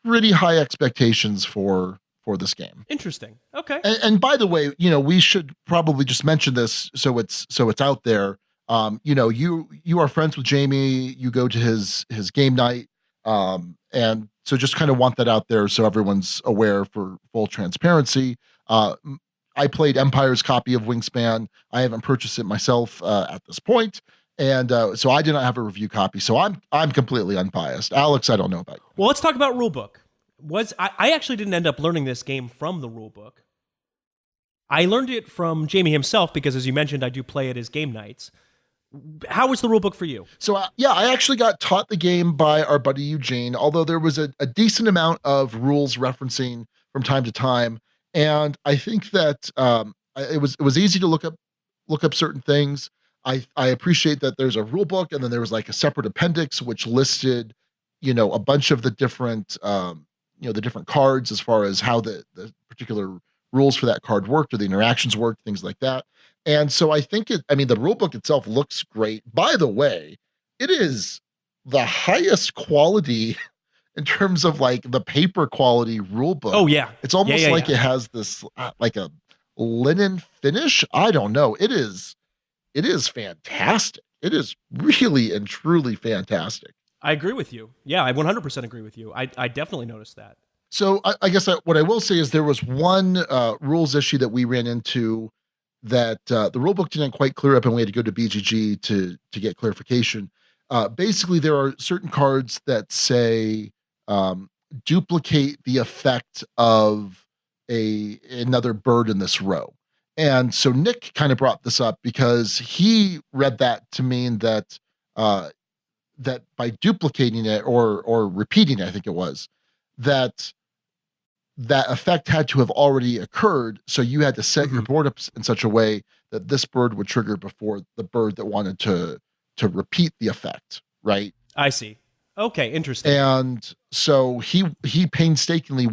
high expectations for this game. Interesting. Okay. And by the way, we should probably just mention this so it's out there. You are friends with Jamie. You go to his game night, and so just kind of want that out there so everyone's aware for full transparency. I played Empire's copy of Wingspan. I haven't purchased it myself at this point, and so I did not have a review copy. So I'm completely unbiased. Alex, I don't know about you. Well, let's talk about rulebook. I actually didn't end up learning this game from the rulebook. I learned it from Jamie himself because, as you mentioned, I do play at his game nights. How was the rulebook for you? So I actually got taught the game by our buddy Eugene, although there was a decent amount of rules referencing from time to time, and I think that it was easy to look up certain things. I appreciate that there's a rulebook, and then there was like a separate appendix which listed a bunch of the different the different cards as far as how the particular rules for that card worked or the interactions worked, things like that. And so I think the rule book itself looks great. By the way, it is the highest quality in terms of like the paper quality rule book. Oh yeah. It's almost like it has this like a linen finish. I don't know. It is fantastic. It is really and truly fantastic. I agree with you. Yeah, I 100% agree with you. I definitely noticed that. So I guess what I will say is there was one rules issue that we ran into that the rulebook didn't quite clear up, and we had to go to BGG to get clarification. Basically, there are certain cards that say duplicate the effect of another bird in this row. And so Nick kind of brought this up because he read that to mean that that by duplicating it or repeating it, I think it was, that effect had to have already occurred. So you had to set your board up in such a way that this bird would trigger before the bird that wanted to repeat the effect, right? I see. Okay, interesting. And so he painstakingly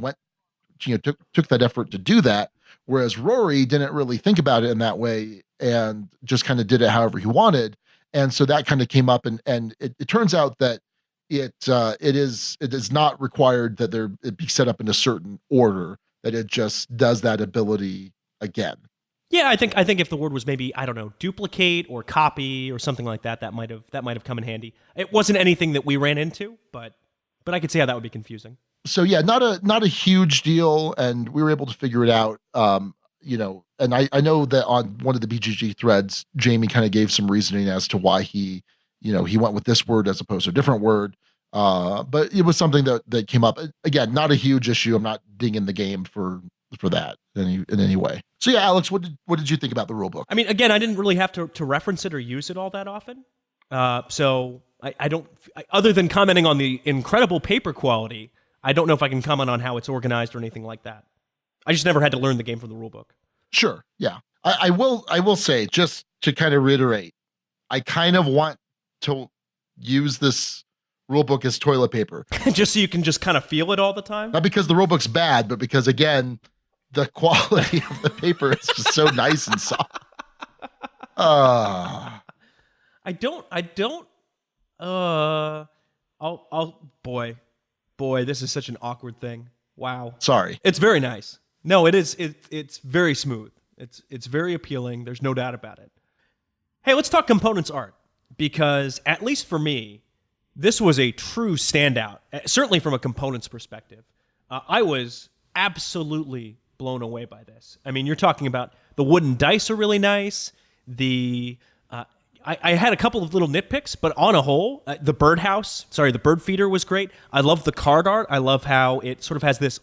took that effort to do that, whereas Rory didn't really think about it in that way and just kind of did it however he wanted. And so that kind of came up, and it turns out that it is not required that it be set up in a certain order, that it just does that ability again. Yeah, I think if the word was maybe, I don't know, duplicate or copy or something like that, that might have come in handy. It wasn't anything that we ran into, but I could see how that would be confusing. So yeah, not a huge deal, and we were able to figure it out. And I know that on one of the BGG threads, Jamie kind of gave some reasoning as to why he went with this word as opposed to a different word. But it was something that came up. Again, not a huge issue. I'm not dinging the game for that in any way. So yeah, Alex, what did you think about the rule book? I mean, again, I didn't really have to reference it or use it all that often. So I don't, other than commenting on the incredible paper quality, I don't know if I can comment on how it's organized or anything like that. I just never had to learn the game from the rule book. Sure. Yeah. I will say, just to kind of reiterate, I kind of want to use this rule book as toilet paper. Just so you can just kind of feel it all the time? Not because the rule book's bad, but because, again, the quality of the paper is just so nice and soft. Boy, this is such an awkward thing. Wow. Sorry. It's very nice. No, it is. It's very smooth. It's very appealing. There's no doubt about it. Hey, let's talk components art, because at least for me, this was a true standout, certainly from a components perspective. I was absolutely blown away by this. I mean, you're talking about the wooden dice are really nice. I had a couple of little nitpicks, but on a whole, the bird feeder was great. I love the card art. I love how it sort of has this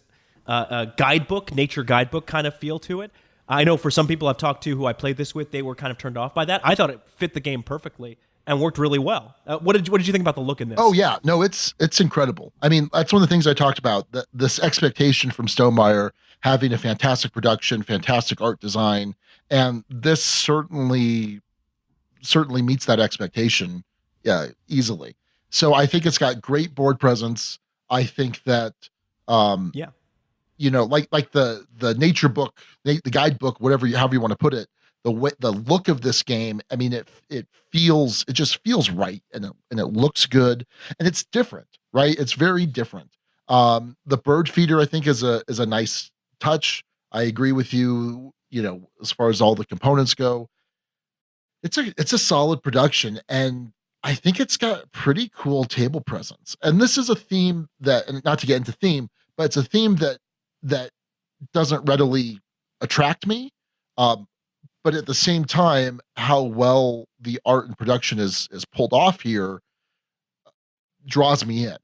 nature guidebook kind of feel to it. I know for some people I've talked to who I played this with, they were kind of turned off by that. I thought it fit the game perfectly and worked really well. What did you think about the look in this? Oh yeah, no, it's incredible. I mean, that's one of the things I talked about. This expectation from Stonemaier having a fantastic production, fantastic art design, and this certainly meets that expectation, easily. So I think it's got great board presence. I think that, Yeah. like the nature book, the guidebook, however you want to put it, the look of this game, I mean, it just feels right, and it looks good, and it's different, right? It's very different. The bird feeder, I think, is a nice touch. I agree with you, as far as all the components go. It's a solid production, and I think it's got pretty cool table presence. And this is a theme that, and not to get into theme, but it's a theme that doesn't readily attract me. But at the same time, how well the art and production is pulled off here draws me in.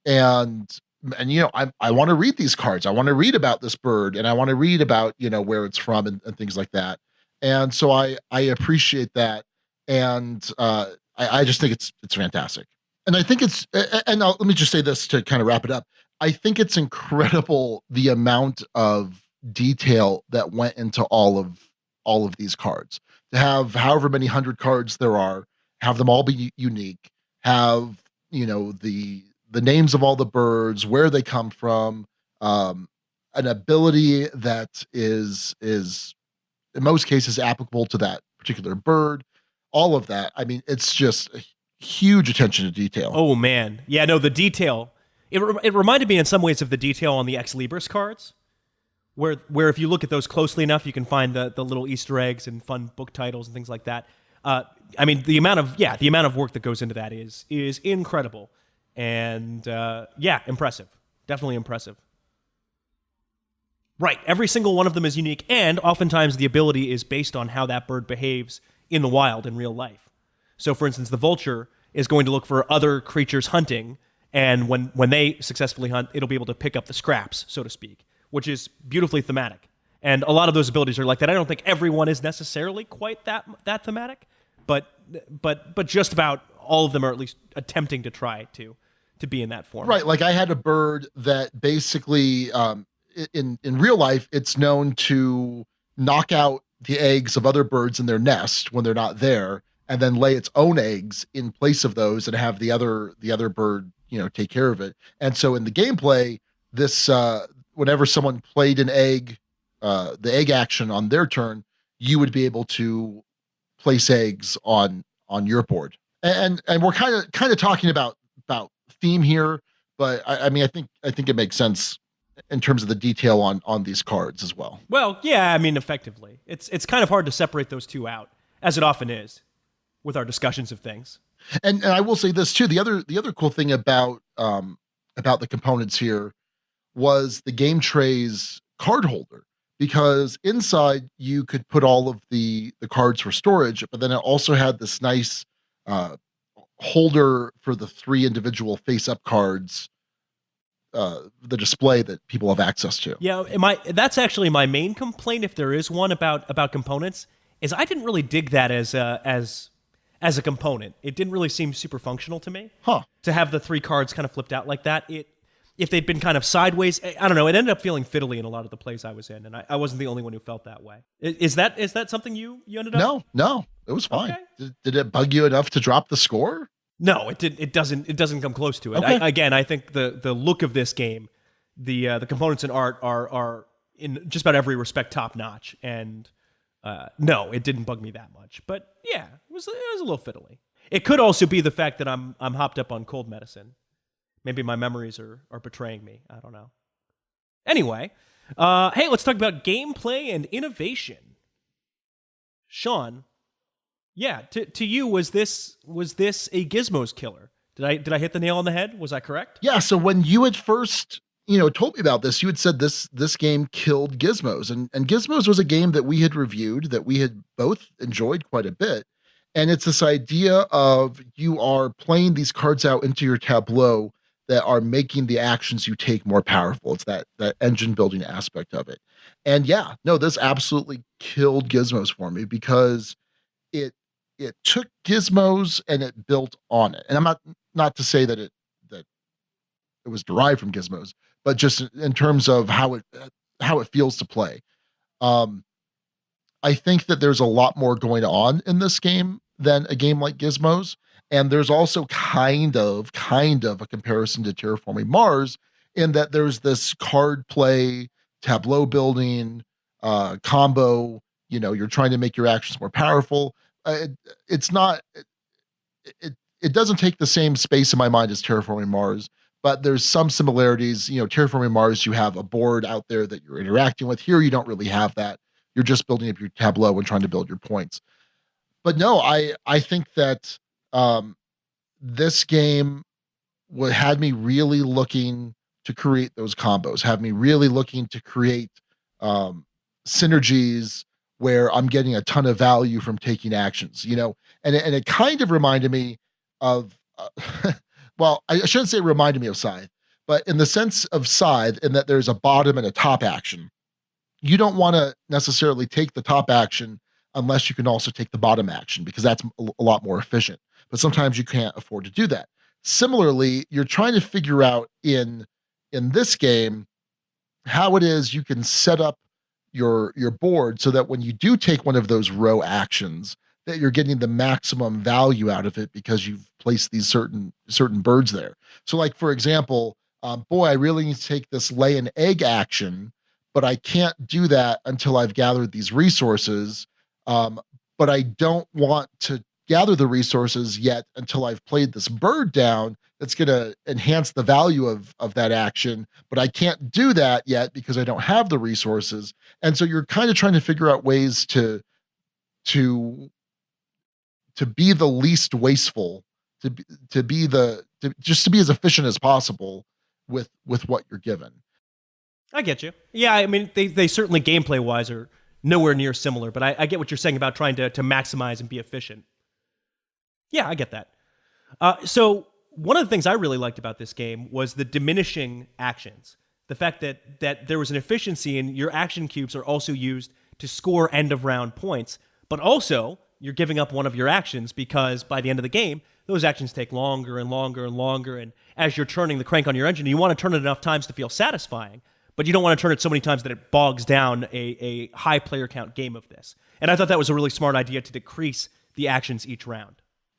And I want to read these cards. I want to read about this bird, and I want to read about where it's from, and things like that. And so I appreciate that, and I just think it's fantastic. And I think let me just say this to kind of wrap it up. I think it's incredible the amount of detail that went into all of these cards. To have however many 100 cards there are, have them all be unique, have the names of all the birds, where they come from, an ability that is in most cases applicable to that particular bird, all of that. I mean, it's just a huge attention to detail. Oh man, yeah, no, the detail. It reminded me in some ways of the detail on the Ex Libris cards, where if you look at those closely enough, you can find the little Easter eggs and fun book titles and things like that. I mean, the amount of work that goes into that is incredible, and impressive. Definitely impressive. Right, every single one of them is unique, and oftentimes the ability is based on how that bird behaves in the wild in real life. So, for instance, the vulture is going to look for other creatures hunting, and when they successfully hunt, it'll be able to pick up the scraps, so to speak, which is beautifully thematic. And a lot of those abilities are like that. I don't think everyone is necessarily quite that thematic, but just about all of them are at least attempting to try to be in that form. Right, like I had a bird that basically, in real life, it's known to knock out the eggs of other birds in their nest when they're not there, and then lay its own eggs in place of those, and have the other bird, take care of it. And so in the gameplay, this whenever someone played an egg, the egg action on their turn, you would be able to place eggs on your board. And we're kind of talking about theme here, but I mean, I think it makes sense in terms of the detail on these cards as well. Well, yeah, I mean, effectively, it's kind of hard to separate those two out, as it often is with our discussions of things. And I will say this too: the other cool thing about the components here was the game tray's card holder, because inside you could put all of the cards for storage, but then it also had this nice holder for the 3 individual face-up cards, the display that people have access to. Yeah, that's actually my main complaint, if there is one, about components, is I didn't really dig that as a component. It didn't really seem super functional to me. To have the 3 cards kind of flipped out like that. If they'd been kind of sideways, I don't know, it ended up feeling fiddly in a lot of the plays I was in, and I wasn't the only one who felt that way. Is that something you ended up? No, it was fine. Okay. Did it bug you enough to drop the score? No, it did. It doesn't come close to it. Okay. I think the look of this game, the components and art are in just about every respect top notch, and no, it didn't bug me that much. But yeah, it was a little fiddly. It could also be the fact that I'm hopped up on cold medicine. Maybe my memories are betraying me. I don't know. Anyway, hey, let's talk about gameplay and innovation. Sean, yeah, to you, was this a Gizmos killer? Did I hit the nail on the head? Was I correct? Yeah. So when you had first told me about this, you had said this game killed Gizmos, and Gizmos was a game that we had reviewed, that we had both enjoyed quite a bit. And it's this idea of you are playing these cards out into your tableau that are making the actions you take more powerful. It's that engine building aspect of it. And yeah, no, this absolutely killed Gizmos for me because it took Gizmos and it built on it. And I'm not to say that it was derived from Gizmos, but just in terms of how it feels to play. I think that there's a lot more going on in this game than a game like Gizmos. And there's also kind of a comparison to Terraforming Mars in that there's this card play, tableau building, combo, you're trying to make your actions more powerful. It's not, it doesn't take the same space in my mind as Terraforming Mars, but there's some similarities. Terraforming Mars, you have a board out there that you're interacting with. Here, you don't really have that. You're just building up your tableau and trying to build your points. But no, I think that this game had me really looking to create those combos, have me really looking to create synergies where I'm getting a ton of value from taking actions, and it kind of reminded me of, well, I shouldn't say reminded me of Scythe, but in the sense of Scythe, in that there's a bottom and a top action. You don't want to necessarily take the top action unless you can also take the bottom action, because that's a lot more efficient. But sometimes you can't afford to do that. Similarly, you're trying to figure out in this game how it is you can set up your board so that when you do take one of those row actions, that you're getting the maximum value out of it because you've placed these certain birds there. So like, for example, I really need to take this lay an egg action, but I can't do that until I've gathered these resources. But I don't want to gather the resources yet until I've played this bird down that's going to enhance the value of that action. But I can't do that yet because I don't have the resources. And so you're kind of trying to figure out ways to be the least wasteful, to be as efficient as possible with what you're given. I get you. Yeah, I mean, they certainly gameplay wise are nowhere near similar, but I get what you're saying about trying to maximize and be efficient. Yeah, I get that. So one of the things I really liked about this game was the diminishing actions. The fact that there was an efficiency and your action cubes are also used to score end of round points, but also you're giving up one of your actions because by the end of the game, those actions take longer and longer and longer. And as you're turning the crank on your engine, you want to turn it enough times to feel satisfying, but you don't want to turn it so many times that it bogs down a high player count game of this. And I thought that was a really smart idea to decrease the actions each round.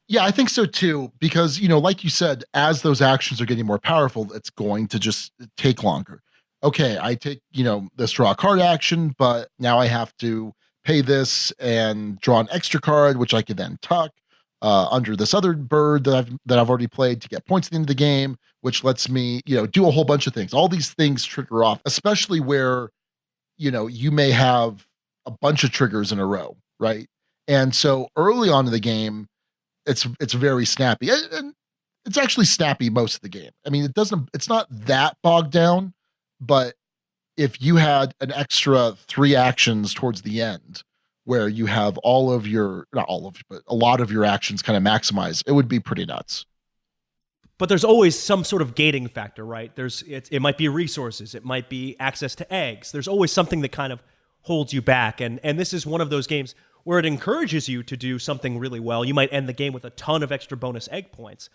Yeah, I think so too, because, like you said, as those actions are getting more powerful, it's going to just take longer. Okay, I take, this draw a card action, but now I have to pay this and draw an extra card, which I can then tuck under this other bird that I've already played to get points at the end of the game, which lets me, do a whole bunch of things. All these things trigger off, especially where, you may have a bunch of triggers in a row, right? And so early on in the game, it's very snappy, and it's actually snappy most of the game. I mean, it's not that bogged down, but if you had an extra 3 actions towards the end where you have not all of you, but a lot of your actions kind of maximized, it would be pretty nuts. But there's always some sort of gating factor, right? It might be resources, it might be access to eggs. There's always something that kind of holds you back, and this is one of those games where it encourages you to do something really well. You might end the game with a ton of extra bonus egg points.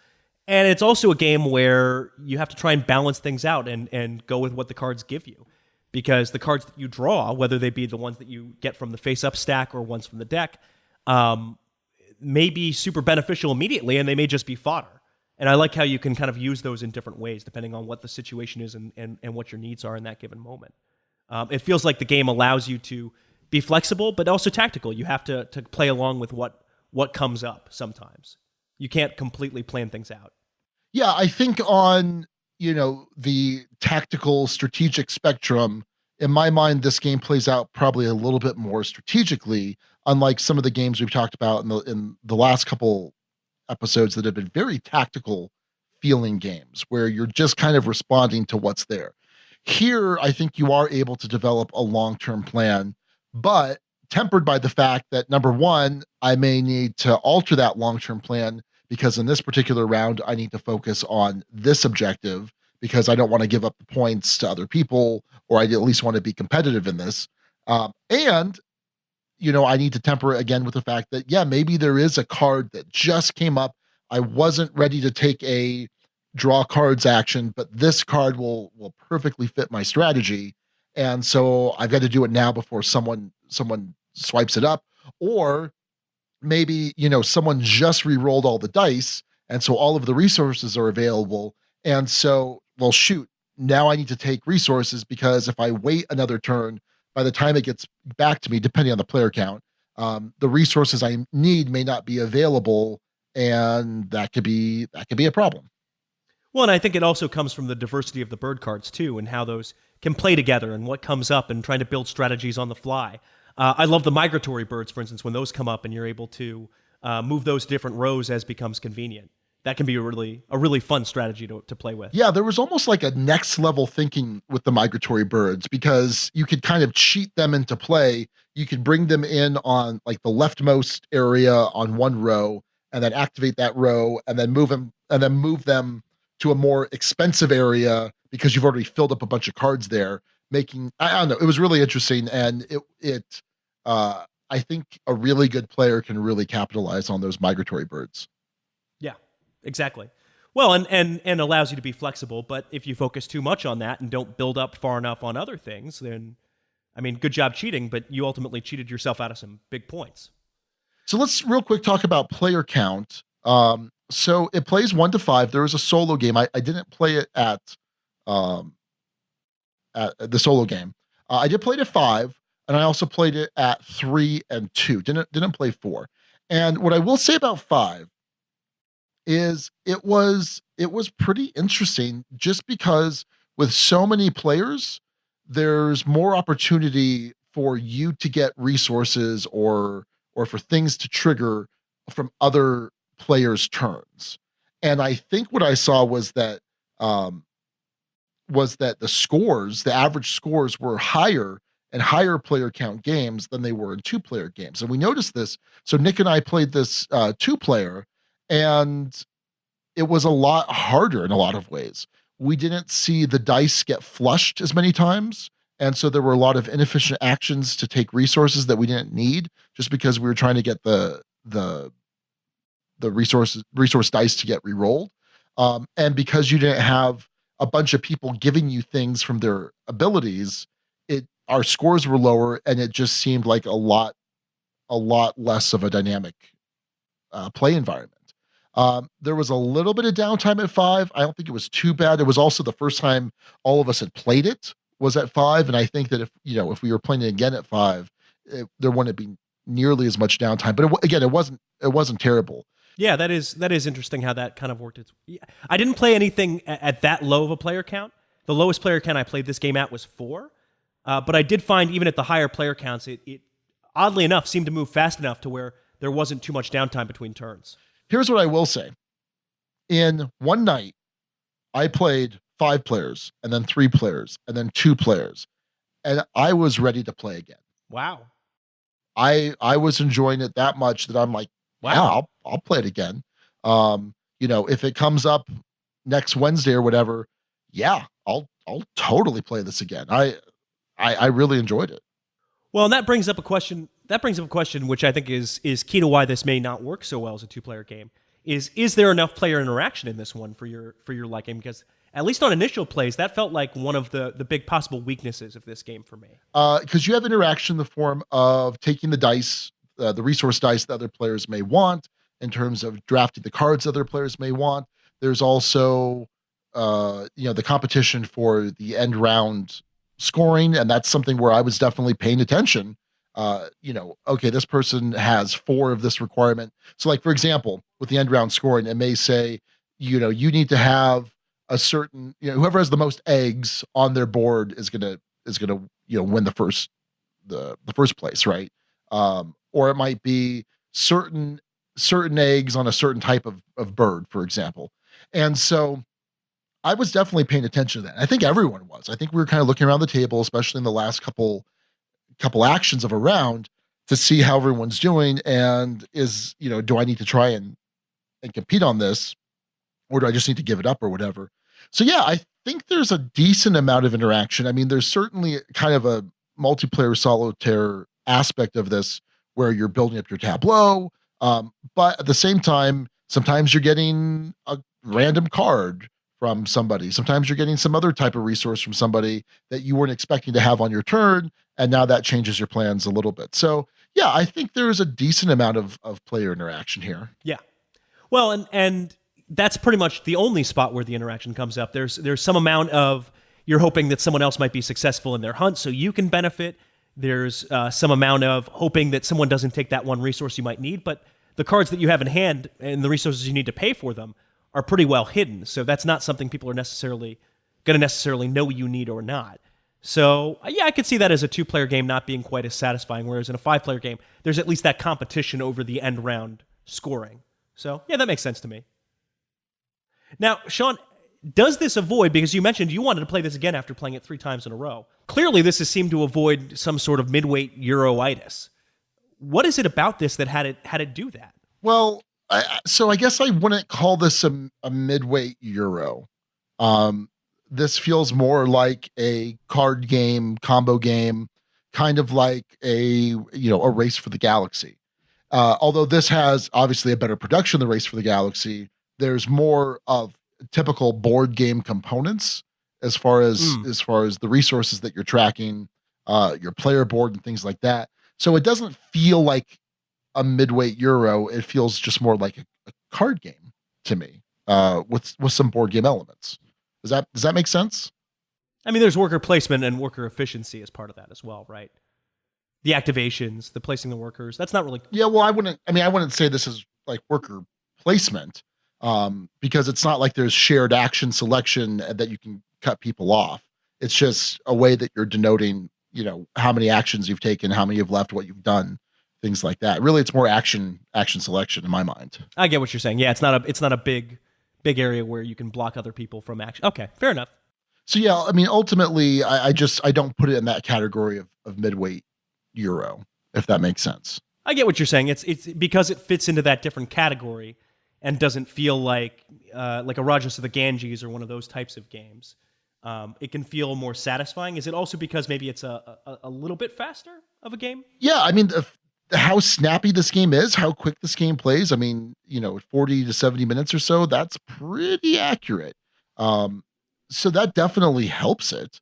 And it's also a game where you have to try and balance things out and go with what the cards give you. Because the cards that you draw, whether they be the ones that you get from the face-up stack or ones from the deck, may be super beneficial immediately, and they may just be fodder. And I like how you can kind of use those in different ways, depending on what the situation is and what your needs are in that given moment. It feels like the game allows you to be flexible, but also tactical. You have to play along with what comes up sometimes. You can't completely plan things out. Yeah, I think on, the tactical strategic spectrum, in my mind, this game plays out probably a little bit more strategically, unlike some of the games we've talked about in the last couple episodes that have been very tactical feeling games where you're just kind of responding to what's there. Here, I think you are able to develop a long-term plan, but tempered by the fact that, number one, I may need to alter that long-term plan because in this particular round, I need to focus on this objective because I don't want to give up the points to other people, or I at least want to be competitive in this. And I need to temper it again with the fact that, yeah, maybe there is a card that just came up. I wasn't ready to take a draw cards action, but this card will perfectly fit my strategy. And so I've got to do it now before someone swipes it up. Or maybe, someone just re-rolled all the dice, and so all of the resources are available. And so, well, shoot, now I need to take resources, because if I wait another turn, by the time it gets back to me, depending on the player count, the resources I need may not be available, and that could be a problem. Well, and I think it also comes from the diversity of the bird cards too, and how those can play together, and what comes up, and trying to build strategies on the fly. I love the migratory birds, for instance, when those come up and you're able to move those different rows as becomes convenient. That can be a really fun strategy to play with. Yeah, there was almost like a next level thinking with the migratory birds, because you could kind of cheat them into play. You could bring them in on like the leftmost area on one row, and then activate that row, and then move them to a more expensive area because you've already filled up a bunch of cards there. Making, I don't know, it was really interesting, and I think a really good player can really capitalize on those migratory birds. Yeah, exactly. Well, and allows you to be flexible, but if you focus too much on that and don't build up far enough on other things, then, I mean, good job cheating, but you ultimately cheated yourself out of some big points. So let's real quick talk about player count. So it plays 1 to 5. There is a solo game. I didn't play it at the solo game. I did play it at 5, and I also played it at 3 and 2. Didn't play 4. And what I will say about 5 is it was pretty interesting, just because with so many players, there's more opportunity for you to get resources or for things to trigger from other players' turns. And I think what I saw was that the average scores were higher in higher player count games than they were in 2-player games. And we noticed this. So Nick and I played this 2-player, and it was a lot harder in a lot of ways. We didn't see the dice get flushed as many times. And so there were a lot of inefficient actions to take resources that we didn't need, just because we were trying to get the resource dice to get re-rolled. And because you didn't have a bunch of people giving you things from their abilities, our scores were lower, and it just seemed like a lot less of a dynamic play environment. There was a little bit of downtime at 5. I don't think it was too bad. It was also the first time all of us had played it was at 5, and I think that if we were playing it again at 5, there wouldn't be nearly as much downtime. But it wasn't terrible. Yeah, that is interesting how that kind of worked. I didn't play anything at that low of a player count. The lowest player count I played this game at was 4. But I did find even at the higher player counts, it oddly enough seemed to move fast enough to where there wasn't too much downtime between turns. Here's what I will say. In one night, I played 5 players, and then 3 players, and then 2 players. And I was ready to play again. Wow. I was enjoying it that much that I'm like, wow, yeah, I'll play it again. If it comes up next Wednesday or whatever, yeah, I'll totally play this again. I really enjoyed it. Well, and that brings up a question which I think is key to why this may not work so well as a 2-player game. Is there enough player interaction in this one for your liking? Because at least on initial plays, that felt like one of the big possible weaknesses of this game for me. Because you have interaction in the form of taking the dice, the resource dice that other players may want, in terms of drafting the cards other players may want. There's also the competition for the end round scoring, and that's something where I was definitely paying attention. Okay, this person has 4 of this requirement. So, like, for example, with the end round scoring, it may say, you need to have a certain, whoever has the most eggs on their board is gonna win the first place, right? Or it might be certain eggs on a certain type of bird, for example. And so I was definitely paying attention to that. I think everyone was. I think we were kind of looking around the table, especially in the last couple actions of a round, to see how everyone's doing, and do I need to try and and compete on this, or do I just need to give it up or whatever? So yeah, I think there's a decent amount of interaction. I mean, there's certainly kind of a multiplayer solitaire aspect of this where you're building up your tableau, but at the same time, sometimes you're getting a random card from somebody. Sometimes you're getting some other type of resource from somebody that you weren't expecting to have on your turn, and now that changes your plans a little bit. So yeah, I think there is a decent amount of player interaction here. Yeah. Well, and that's pretty much the only spot where the interaction comes up. There's some amount of you're hoping that someone else might be successful in their hunt so you can benefit. There's some amount of hoping that someone doesn't take that one resource you might need, but the cards that you have in hand and the resources you need to pay for them are pretty well hidden. So that's not something people are going to necessarily know you need or not. So yeah, I could see that as a 2-player game not being quite as satisfying, whereas in a 5-player game, there's at least that competition over the end round scoring. So yeah, that makes sense to me. Now, Sean, does this avoid, because you mentioned you wanted to play this again after playing it 3 times in a row. Clearly, this has seemed to avoid some sort of midweight Euro-itis. What is it about this that had it do that? Well, so I guess I wouldn't call this a midweight Euro. This feels more like a card game, combo game, kind of like a Race for the Galaxy. Although this has obviously a better production than Race for the Galaxy, there's more of typical board game components as far as the resources that you're tracking, your player board and things like that. So it doesn't feel like a midweight Euro. It feels just more like a card game to me, with some board game elements. Does that make sense? I mean, there's worker placement and worker efficiency as part of that as well, right? The activations, the placing the workers. That's not really. Yeah, well, I wouldn't say this is like worker placement, because it's not like there's shared action selection that you can cut people off. It's just a way that you're denoting, how many actions you've taken, how many you've left, what you've done, things like that. Really, it's more action selection in my mind. I get what you're saying. Yeah, it's not a big area where you can block other people from action. Okay, fair enough. So yeah, I mean, ultimately, I don't put it in that category of midweight Euro, if that makes sense. I get what you're saying. It's because it fits into that different category and doesn't feel like a Rajas of the Ganges or one of those types of games. It can feel more satisfying. Is it also because maybe it's a little bit faster of a game? Yeah, I mean, how snappy this game is, how quick this game plays. I mean, 40 to 70 minutes or so, that's pretty accurate. So that definitely helps it.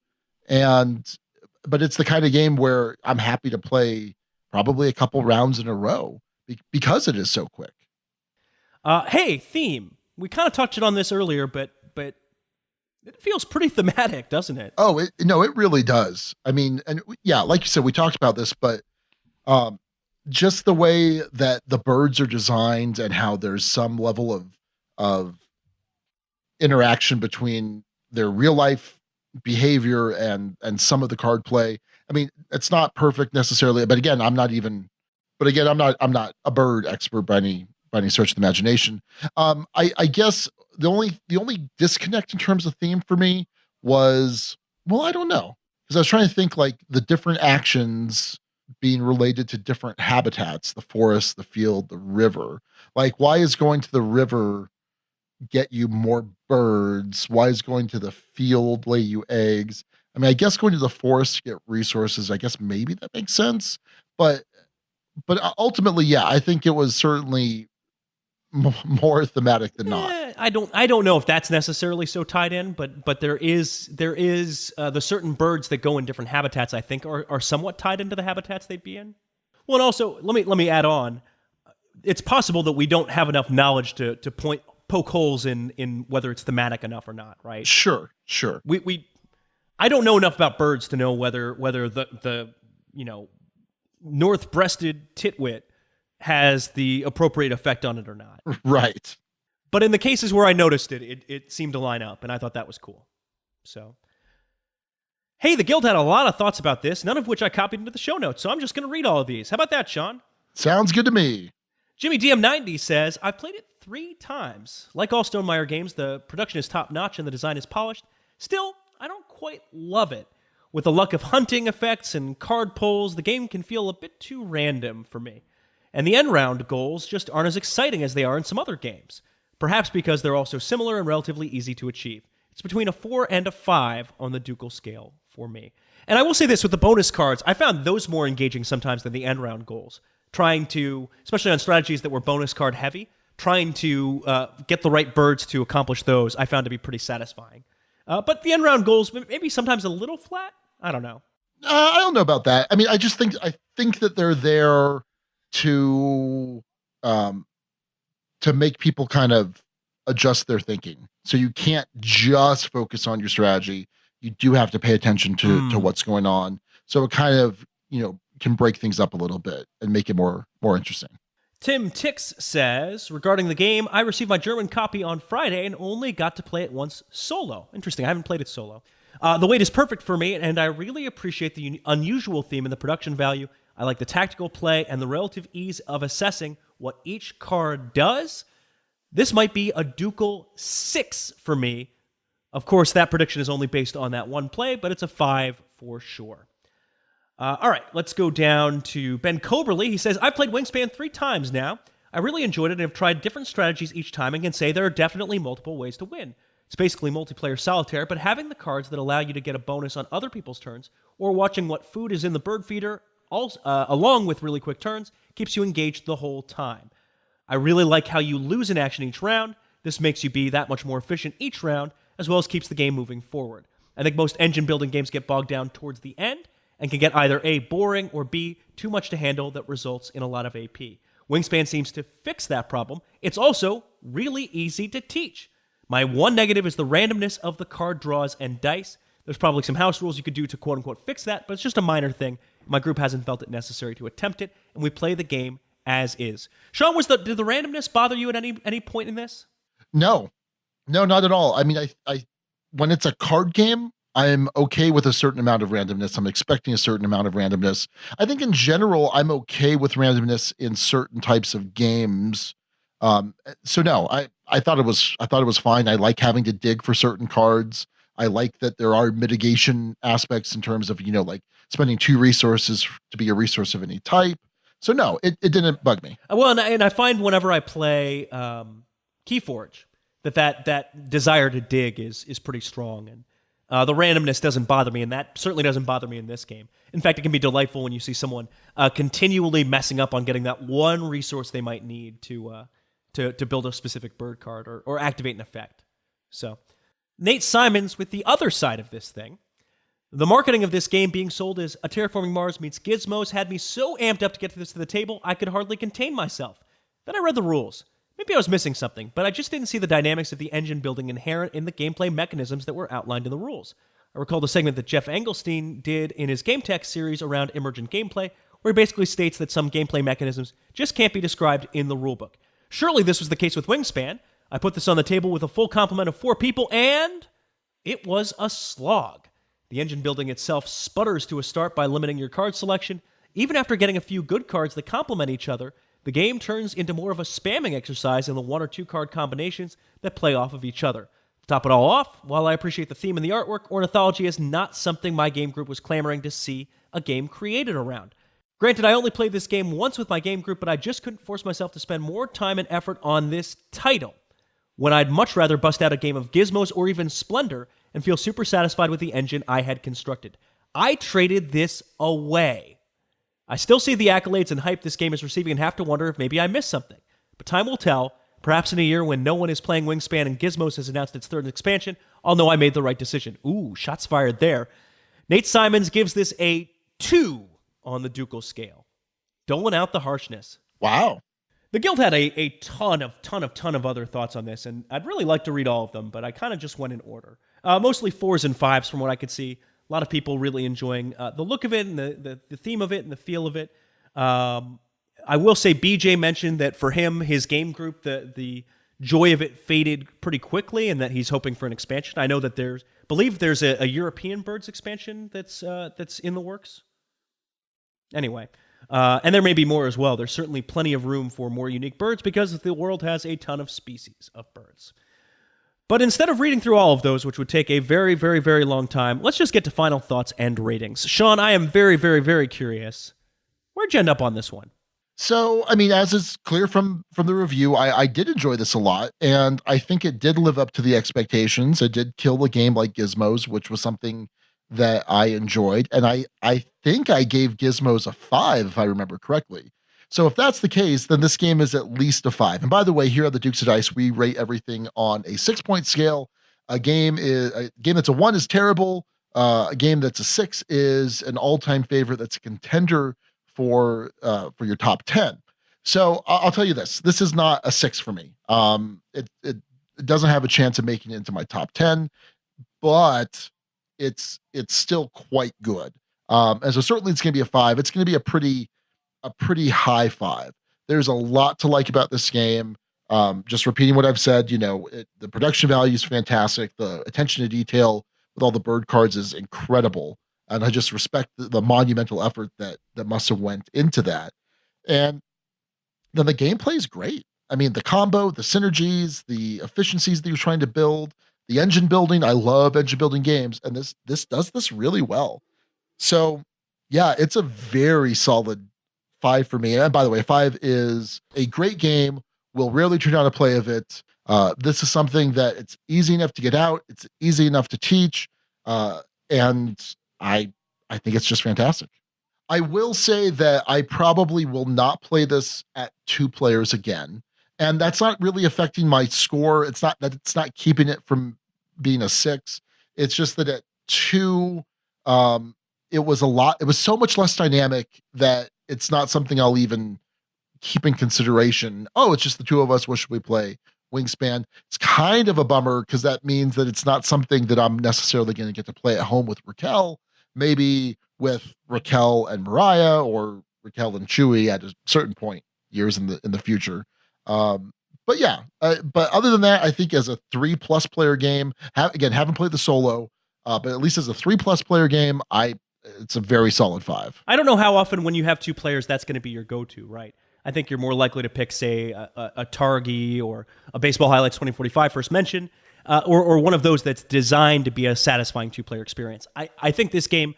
But it's the kind of game where I'm happy to play probably a couple rounds in a row because it is so quick. Hey, theme. We kind of touched on this earlier, but it feels pretty thematic, doesn't it? Oh, it really does. I mean, and yeah, like you said, we talked about this, but just the way that the birds are designed and how there's some level of interaction between their real life behavior and some of the card play. I mean, it's not perfect necessarily, but again, I'm not a bird expert by any stretch of the imagination. I guess the only disconnect in terms of theme for me was, well, I don't know, because I was trying to think like the different actions being related to different habitats, the forest, the field, the river. Like, why is going to the river get you more birds? Why is going to the field lay you eggs? I mean, I guess going to the forest to get resources, I guess maybe that makes sense. But ultimately, yeah, I think it was certainly more thematic than not. I don't know if that's necessarily so tied in, but there is the certain birds that go in different habitats, I think are somewhat tied into the habitats they'd be in. Well, and also let me add on. It's possible that we don't have enough knowledge to poke holes in whether it's thematic enough or not, right? Sure. I don't know enough about birds to know whether the north-breasted titwit has the appropriate effect on it or not. Right. But in the cases where I noticed it seemed to line up, and I thought that was cool. So, hey, the Guild had a lot of thoughts about this, none of which I copied into the show notes, so I'm just going to read all of these. How about that, Sean? Sounds good to me. Jimmy DM90 says, I've played it 3 times. Like all Stonemaier games, the production is top-notch and the design is polished. Still, I don't quite love it. With the luck of hunting effects and card pulls, the game can feel a bit too random for me. and the end round goals just aren't as exciting as they are in some other games, perhaps because they're also similar and relatively easy to achieve. It's between a 4 and a 5 on the ducal scale for me. And I will say this, with the bonus cards, I found those more engaging sometimes than the end round goals. Trying to, especially on strategies that were bonus card heavy, trying to get the right birds to accomplish those, I found to be pretty satisfying. But the end round goals, maybe sometimes a little flat? I don't know. I don't know about that. I mean, I think that they're there to make people kind of adjust their thinking. So you can't just focus on your strategy. You do have to pay attention to what's going on. So it kind of, can break things up a little bit and make it more interesting. Tim Tix says, regarding the game, I received my German copy on Friday and only got to play it once solo. Interesting, I haven't played it solo. The wait is perfect for me, and I really appreciate the unusual theme and the production value. I like the tactical play and the relative ease of assessing what each card does. This might be a ducal 6 for me. Of course, that prediction is only based on that one play, but it's a 5 for sure. All right, let's go down to Ben Coberly. He says, I've played Wingspan 3 times now. I really enjoyed it and have tried different strategies each time and can say there are definitely multiple ways to win. It's basically multiplayer solitaire, but having the cards that allow you to get a bonus on other people's turns or watching what food is in the bird feeder, along with really quick turns, keeps you engaged the whole time. I really like how you lose an action each round. This makes you be that much more efficient each round, as well as keeps the game moving forward. I think most engine-building games get bogged down towards the end, and can get either A, boring, or B, too much to handle that results in a lot of AP. Wingspan seems to fix that problem. It's also really easy to teach. My one negative is the randomness of the card draws and dice. There's probably some house rules you could do to quote-unquote fix that, but it's just a minor thing. My group hasn't felt it necessary to attempt it, and we play the game as is. Sean, did the randomness bother you at any point in this? No, not at all. I mean, I when it's a card game, I'm okay with a certain amount of randomness. I'm expecting a certain amount of randomness. I think in general, I'm okay with randomness in certain types of games. So no, I thought it was fine. I like having to dig for certain cards. I like that there are mitigation aspects in terms of, like spending 2 resources to be a resource of any type. So no, it didn't bug me. Well, and I find whenever I play Keyforge, that desire to dig is pretty strong, and the randomness doesn't bother me, and that certainly doesn't bother me in this game. In fact, it can be delightful when you see someone continually messing up on getting that one resource they might need to build a specific bird card or activate an effect. So, Nate Simons with the other side of this thing. The marketing of this game being sold as a Terraforming Mars meets Gizmos had me so amped up to get this to the table, I could hardly contain myself. Then I read the rules. Maybe I was missing something, but I just didn't see the dynamics of the engine building inherent in the gameplay mechanisms that were outlined in the rules. I recall the segment that Jeff Engelstein did in his Game Tech series around emergent gameplay, where he basically states that some gameplay mechanisms just can't be described in the rulebook. Surely this was the case with Wingspan. I put this on the table with a full complement of 4 people, and it was a slog. The engine building itself sputters to a start by limiting your card selection. Even after getting a few good cards that complement each other, the game turns into more of a spamming exercise in the 1 or 2 card combinations that play off of each other. To top it all off, while I appreciate the theme and the artwork, ornithology is not something my game group was clamoring to see a game created around. Granted, I only played this game once with my game group, but I just couldn't force myself to spend more time and effort on this title, when I'd much rather bust out a game of Gizmos or even Splendor and feel super satisfied with the engine I had constructed. I traded this away. I still see the accolades and hype this game is receiving and have to wonder if maybe I missed something. But time will tell. Perhaps in a year when no one is playing Wingspan and Gizmos has announced its 3rd expansion, I'll know I made the right decision. Ooh, shots fired there. Nate Simons gives this a 2 on the ducal scale. Doling out the harshness. Wow. The Guild had a ton of other thoughts on this, and I'd really like to read all of them, but I kind of just went in order. Mostly 4s and 5s from what I could see. A lot of people really enjoying the look of it and the theme of it and the feel of it. I will say BJ mentioned that for him, his game group, the joy of it faded pretty quickly and that he's hoping for an expansion. I know that there's a European Birds expansion that's in the works. Anyway, and there may be more as well. There's certainly plenty of room for more unique birds because the world has a ton of species of birds. But instead of reading through all of those, which would take a very, very, very long time, let's just get to final thoughts and ratings. Sean, I am very, very, very curious. Where'd you end up on this one? So, I mean, as is clear from the review, I did enjoy this a lot, and I think it did live up to the expectations. It did kill the game like Gizmos, which was something that I enjoyed, and I think I gave Gizmos a 5, if I remember correctly. So if that's the case, then this game is at least a 5. And by the way, here at the Dukes of Dice, we rate everything on a 6-point scale. A game that's a 1 is terrible. A game that's a 6 is an all-time favorite. That's a contender for your top 10. So I'll tell you this: this is not a 6 for me. It doesn't have a chance of making it into my top 10, but it's still quite good. And so certainly it's going to be a 5. It's going to be a pretty high 5. There's a lot to like about this game. Just repeating what I've said, the production value is fantastic. The attention to detail with all the bird cards is incredible. And I just respect the monumental effort that must have went into that. And then the gameplay is great. I mean, the combo, the synergies, the efficiencies that you're trying to build, the engine building. I love engine building games, and this does this really well. So, yeah, it's a very solid 5 for me. And by the way, 5 is a great game. We'll rarely turn down a play of it. This is something that it's easy enough to get out. It's easy enough to teach. And I think it's just fantastic. I will say that I probably will not play this at 2 players again. And that's not really affecting my score. It's not that it's not keeping it from being a 6. It's just that at 2, it was so much less dynamic that it's not something I'll even keep in consideration. Oh, it's just the 2 of us. What should we play? Wingspan. It's kind of a bummer because that means that it's not something that I'm necessarily going to get to play at home with Raquel. Maybe with Raquel and Mariah, or Raquel and Chewy at a certain point years in the future. But yeah, but other than that, I think as a 3+ player game, haven't played the solo, but at least as a 3+ player game, it's a very solid 5. I don't know how often when you have 2 players that's going to be your go-to, right? I think you're more likely to pick, say, a Targi or a Baseball Highlights 2045 first mention, or one of those that's designed to be a satisfying 2-player experience. I think this game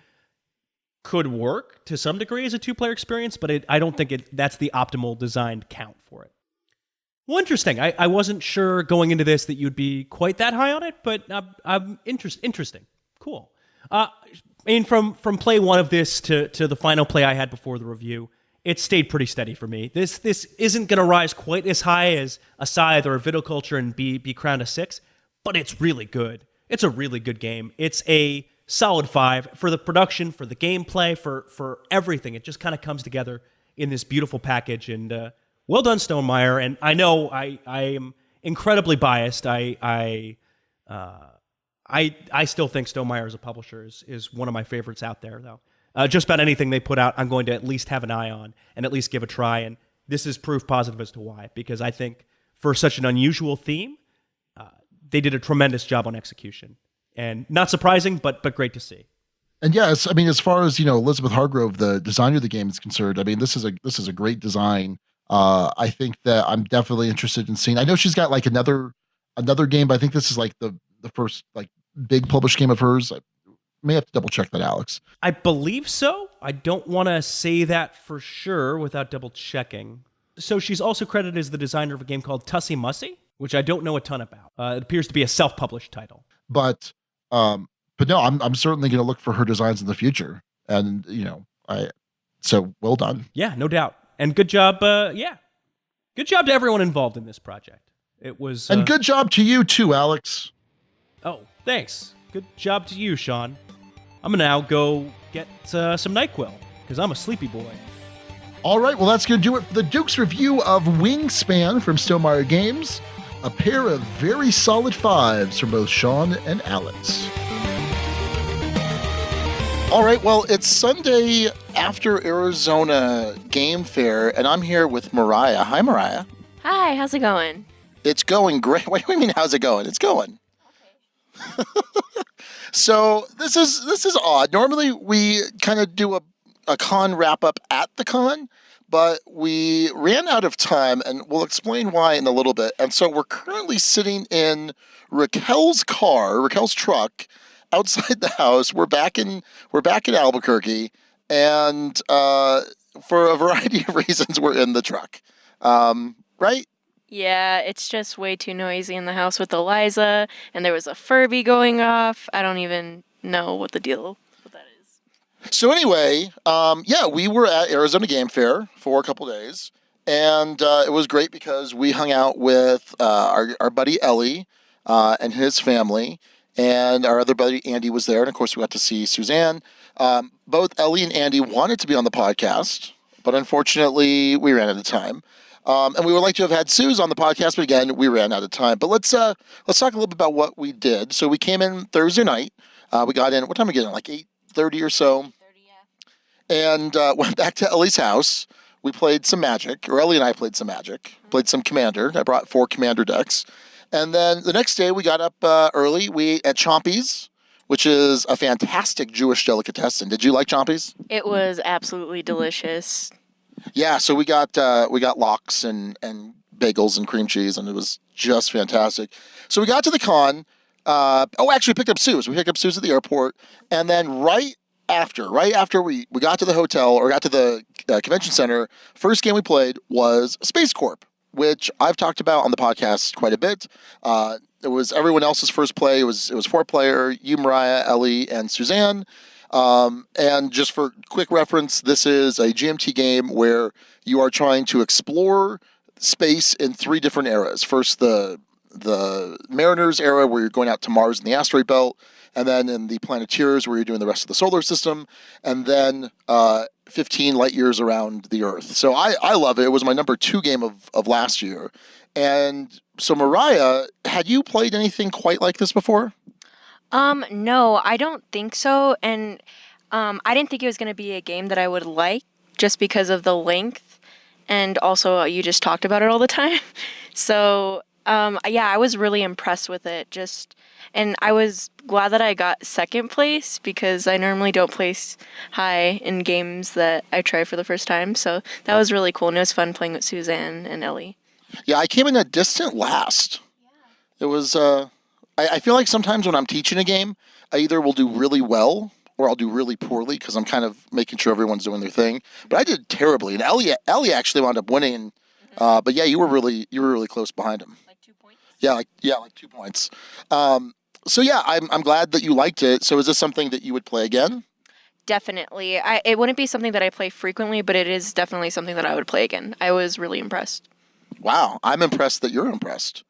could work to some degree as a 2-player experience, but I don't think that's the optimal designed count for it. Well, interesting. I wasn't sure going into this that you'd be quite that high on it, but I'm interesting. Cool. I mean, from play 1 of this to the final play I had before the review, it stayed pretty steady for me. This isn't going to rise quite as high as a Scythe or a Viticulture and be crowned a 6, but it's really good. It's a really good game. It's a solid 5 for the production, for the gameplay, for everything. It just kind of comes together in this beautiful package. And well done, Stonemaier. And I know I am incredibly biased. I still think Stonemaier as a publisher is one of my favorites out there, though. Just about anything they put out, I'm going to at least have an eye on and at least give a try. And this is proof positive as to why, because I think for such an unusual theme, they did a tremendous job on execution. And not surprising, but great to see. And yes, I mean, as far as Elizabeth Hargrove, the designer of the game, is concerned, I mean, this is a great design. I think that I'm definitely interested in seeing. I know she's got like another game, but I think this is like the first like big published game of hers. I may have to double check that, Alex. I believe so. I don't want to say that for sure without double checking. So she's also credited as the designer of a game called Tussie Mussy, which I don't know a ton about. It appears to be a self-published title. But no, I'm certainly going to look for her designs in the future. And so well done. Yeah, no doubt. And good job. Good job to everyone involved in this project. It was, and good job to you too, Alex. Oh, thanks. Good job to you, Sean. I'm gonna now go get some NyQuil because I'm a sleepy boy. All right, well, that's going to do it for the Duke's review of Wingspan from Stonemaier Games. A pair of very solid 5s from both Sean and Alex. All right, well, it's Sunday after Arizona Game Fair, and I'm here with Mariah. Hi, Mariah. Hi, how's it going? It's going great. What do you mean, how's it going? It's going. Okay. So this is odd. Normally, we kind of do a con wrap-up at the con, but we ran out of time, and we'll explain why in a little bit. And so we're currently sitting in Raquel's truck, outside the house. We're back in Albuquerque, and for a variety of reasons, we're in the truck. Right? Yeah, it's just way too noisy in the house with Eliza, and there was a Furby going off. I don't even know what the deal with that is. So anyway, we were at Arizona Game Fair for a couple days, and it was great because we hung out with our buddy Ellie and his family, and our other buddy Andy was there, and of course we got to see Suzanne. Both Ellie and Andy wanted to be on the podcast, but unfortunately we ran out of time. And we would like to have had Suze on the podcast, but again, we ran out of time. But let's talk a little bit about what we did. So we came in Thursday night. We got in, what time did we get in? Like 8:30 or so. 30, yeah. And went back to Ellie's house. We played some Magic, or Ellie and I played some Magic. Played some Commander. I brought 4 Commander decks. And then the next day we got up early. We ate at Chompy's, which is a fantastic Jewish delicatessen. Did you like Chompy's? It was absolutely delicious. Yeah, so we got lox and bagels and cream cheese, and it was just fantastic. So we got to the con. Actually, we picked up Suze. We picked up Suze at the airport, and then right after we got to the hotel or got to the convention center, first game we played was Space Corp, which I've talked about on the podcast quite a bit. It was everyone else's first play. It was 4-player, you, Mariah, Ellie, and Suzanne. And just for quick reference, this is a GMT game where you are trying to explore space in 3 different eras. First, the Mariners era, where you're going out to Mars and the asteroid belt, and then in the Planeteers, where you're doing the rest of the solar system, and then 15 light years around the Earth. So I love it. It was my number 2 game of last year. And so, Mariah, had you played anything quite like this before? No, I don't think so. And I didn't think it was going to be a game that I would like just because of the length. And also, you just talked about it all the time. So, I was really impressed with it. And I was glad that I got second place because I normally don't place high in games that I try for the first time. So that was really cool. And it was fun playing with Suzanne and Ellie. Yeah, I came in a distant last. Yeah. It was, I feel like sometimes when I'm teaching a game, I either will do really well or I'll do really poorly because I'm kind of making sure everyone's doing their thing. But I did terribly, and Ellie actually wound up winning. But yeah, you were really close behind him. Like 2 points? Yeah, like 2 points. So yeah, I'm glad that you liked it. So is this something that you would play again? Definitely. It wouldn't be something that I play frequently, but it is definitely something that I would play again. I was really impressed. Wow, I'm impressed that you're impressed.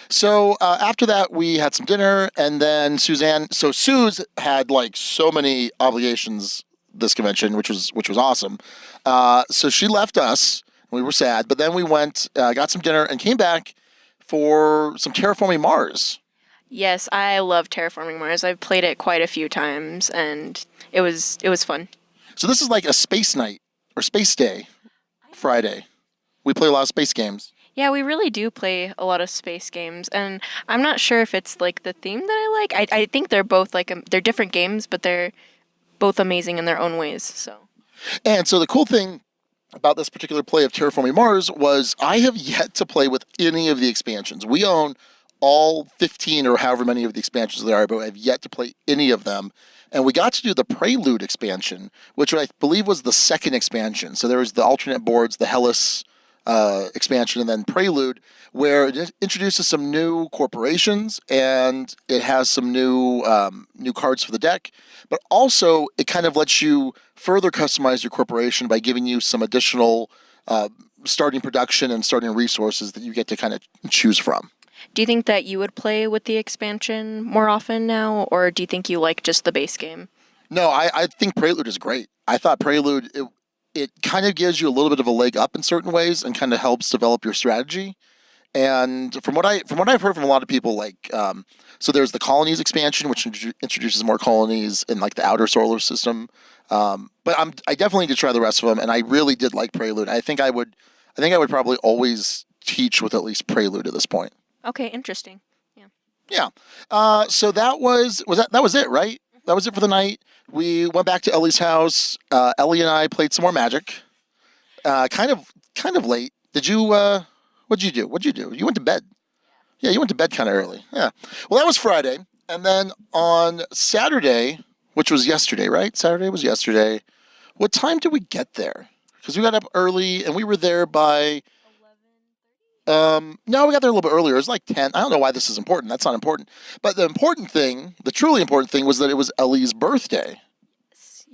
So after that, we had some dinner, and then Suzanne. So Suze had like so many obligations this convention, which was awesome. So she left us. We were sad, but then we went, got some dinner, and came back for some Terraforming Mars. Yes, I love Terraforming Mars. I've played it quite a few times, and it was fun. So this is like a space night or space day, Friday. We play a lot of space games. Yeah, we really do play a lot of space games, and I'm not sure if it's like the theme that I like. I think they're both like they're different games, but they're both amazing in their own ways. So. And so the cool thing about this particular play of Terraforming Mars was I have yet to play with any of the expansions. We own all 15 or however many of the expansions there are, but I have yet to play any of them. And we got to do the Prelude expansion, which I believe was the second expansion. So there was the alternate boards, the Hellas expansion, and then Prelude, where it introduces some new corporations and it has some new cards for the deck, but also it kind of lets you further customize your corporation by giving you some additional starting production and starting resources that you get to kind of choose from. Do you think that you would play with the expansion more often now, or do you think you like just the base game? No, I think Prelude is great. I thought Prelude, it kind of gives you a little bit of a leg up in certain ways and kind of helps develop your strategy. And from what I've heard from a lot of people, like so there's the Colonies expansion, which introduces more colonies in like the outer solar system. But I definitely need to try the rest of them, and I really did like Prelude. I think I would probably always teach with at least Prelude at this point. Okay, interesting. Yeah. Yeah. So that was it, right? That was it for the night. We went back to Ellie's house. Ellie and I played some more Magic. Kind of late. Did you? What'd you do? You went to bed. Yeah, you went to bed kind of early. Yeah. Well, that was Friday, and then on Saturday, which was yesterday, right? Saturday was yesterday. What time did we get there? because we got up early and we were there by. No, we got there a little bit earlier. It was like 10. I don't know why this is important. That's not important. But the important thing, the truly important thing, was that it was Ellie's birthday.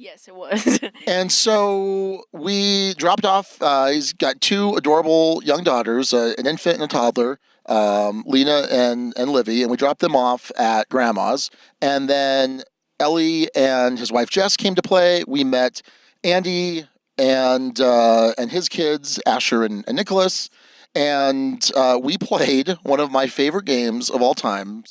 Yes, it was. And so we dropped off. He's got 2 adorable young daughters, an infant and a toddler, Lena and Livy, and we dropped them off at Grandma's. And then Ellie and his wife Jess came to play. We met Andy and his kids, Asher and Nicholas, and we played one of my favorite games of all time,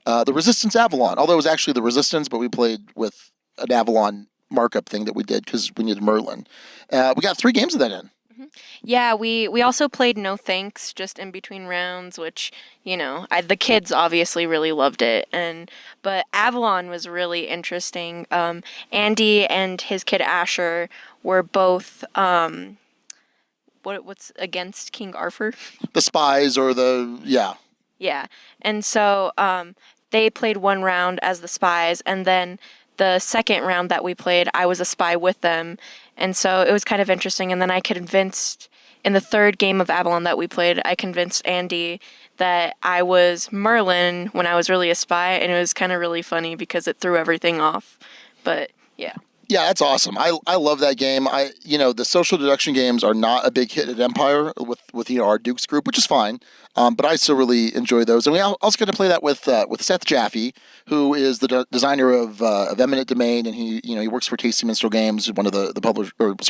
the Resistance Avalon. Although it was actually the Resistance, but we played with an Avalon markup thing that we did because we needed Merlin. We got 3 games of that in. Yeah, we also played No Thanks just in between rounds, which, the kids obviously really loved it. But Avalon was really interesting. Andy and his kid Asher were both what's against King Arthur? The spies or yeah. Yeah. And so they played one round as the spies, and then the second round that we played, I was a spy with them. And so it was kind of interesting. And then in the third game of Avalon that we played, I convinced Andy that I was Merlin when I was really a spy. And it was kind of really funny because it threw everything off. But yeah. Yeah, that's awesome. I love that game. The social deduction games are not a big hit at Empire with our Dukes group, which is fine. But I still really enjoy those. And we also get to play that with Seth Jaffe, who is the designer of Eminent Domain, and he works for Tasty Minstrel Games, one of the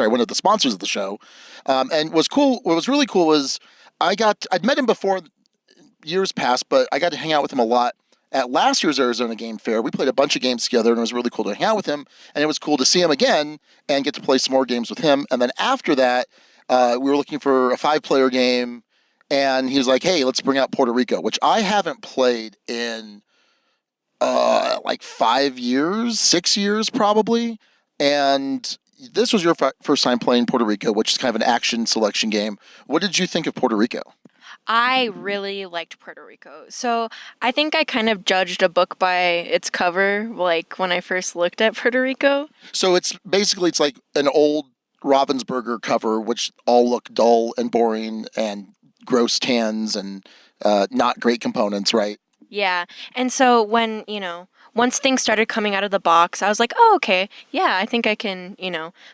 one of the sponsors of the show. And what's cool, what was really cool was I'd met him before years past, but I got to hang out with him a lot. At last year's Arizona Game Fair, we played a bunch of games together, and it was really cool to hang out with him, and it was cool to see him again and get to play some more games with him. And then after that, we were looking for a 5-player game, and he was like, hey, let's bring out Puerto Rico, which I haven't played in like 5 years, 6 years probably. And this was your first time playing Puerto Rico, which is kind of an action selection game. What did you think of Puerto Rico? I really liked Puerto Rico. So I think I kind of judged a book by its cover, like when I first looked at Puerto Rico. So it's like an old Ravensburger cover, which all look dull and boring and gross tans and not great components, right? Yeah. And so when, once things started coming out of the box, I was like, oh, okay, yeah, I think I can,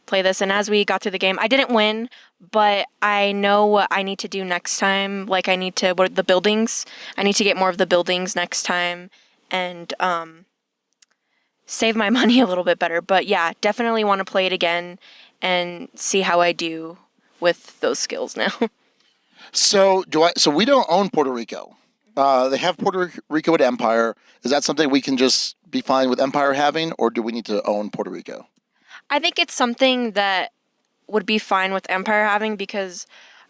play this. And as we got through the game, I didn't win, but I know what I need to do next time. Like the buildings. I need to get more of the buildings next time and save my money a little bit better. But yeah, definitely want to play it again and see how I do with those skills now. So we don't own Puerto Rico. They have Puerto Rico at Empire. Is that something we can just be fine with Empire having, or do we need to own Puerto Rico? I think it's something that would be fine with Empire having, because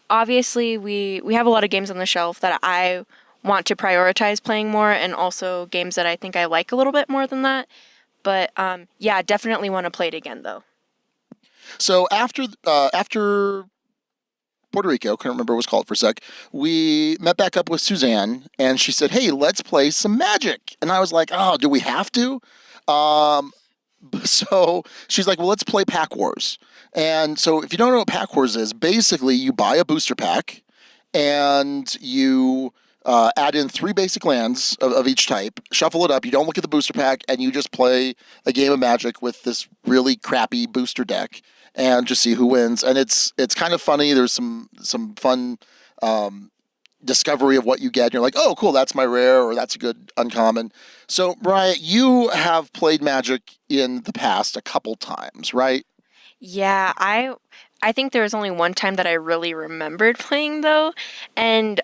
obviously we have a lot of games on the shelf that I want to prioritize playing more, and also games that I think I like a little bit more than that. But yeah, definitely want to play it again though. So after Puerto Rico, couldn't remember what it was called for a sec, we met back up with Suzanne, and she said, hey, let's play some Magic. And I was like, oh, do we have to? So she's like, well, let's play Pack Wars. And so if you don't know what Pack Wars is, basically you buy a booster pack, and you add in 3 basic lands of each type, shuffle it up, you don't look at the booster pack, and you just play a game of Magic with this really crappy booster deck and just see who wins. And it's kind of funny. There's some fun discovery of what you get. And you're like, oh, cool, that's my rare, or that's a good uncommon. So, Mariah, you have played Magic in the past a couple times, right? Yeah, I think there was only one time that I really remembered playing though, and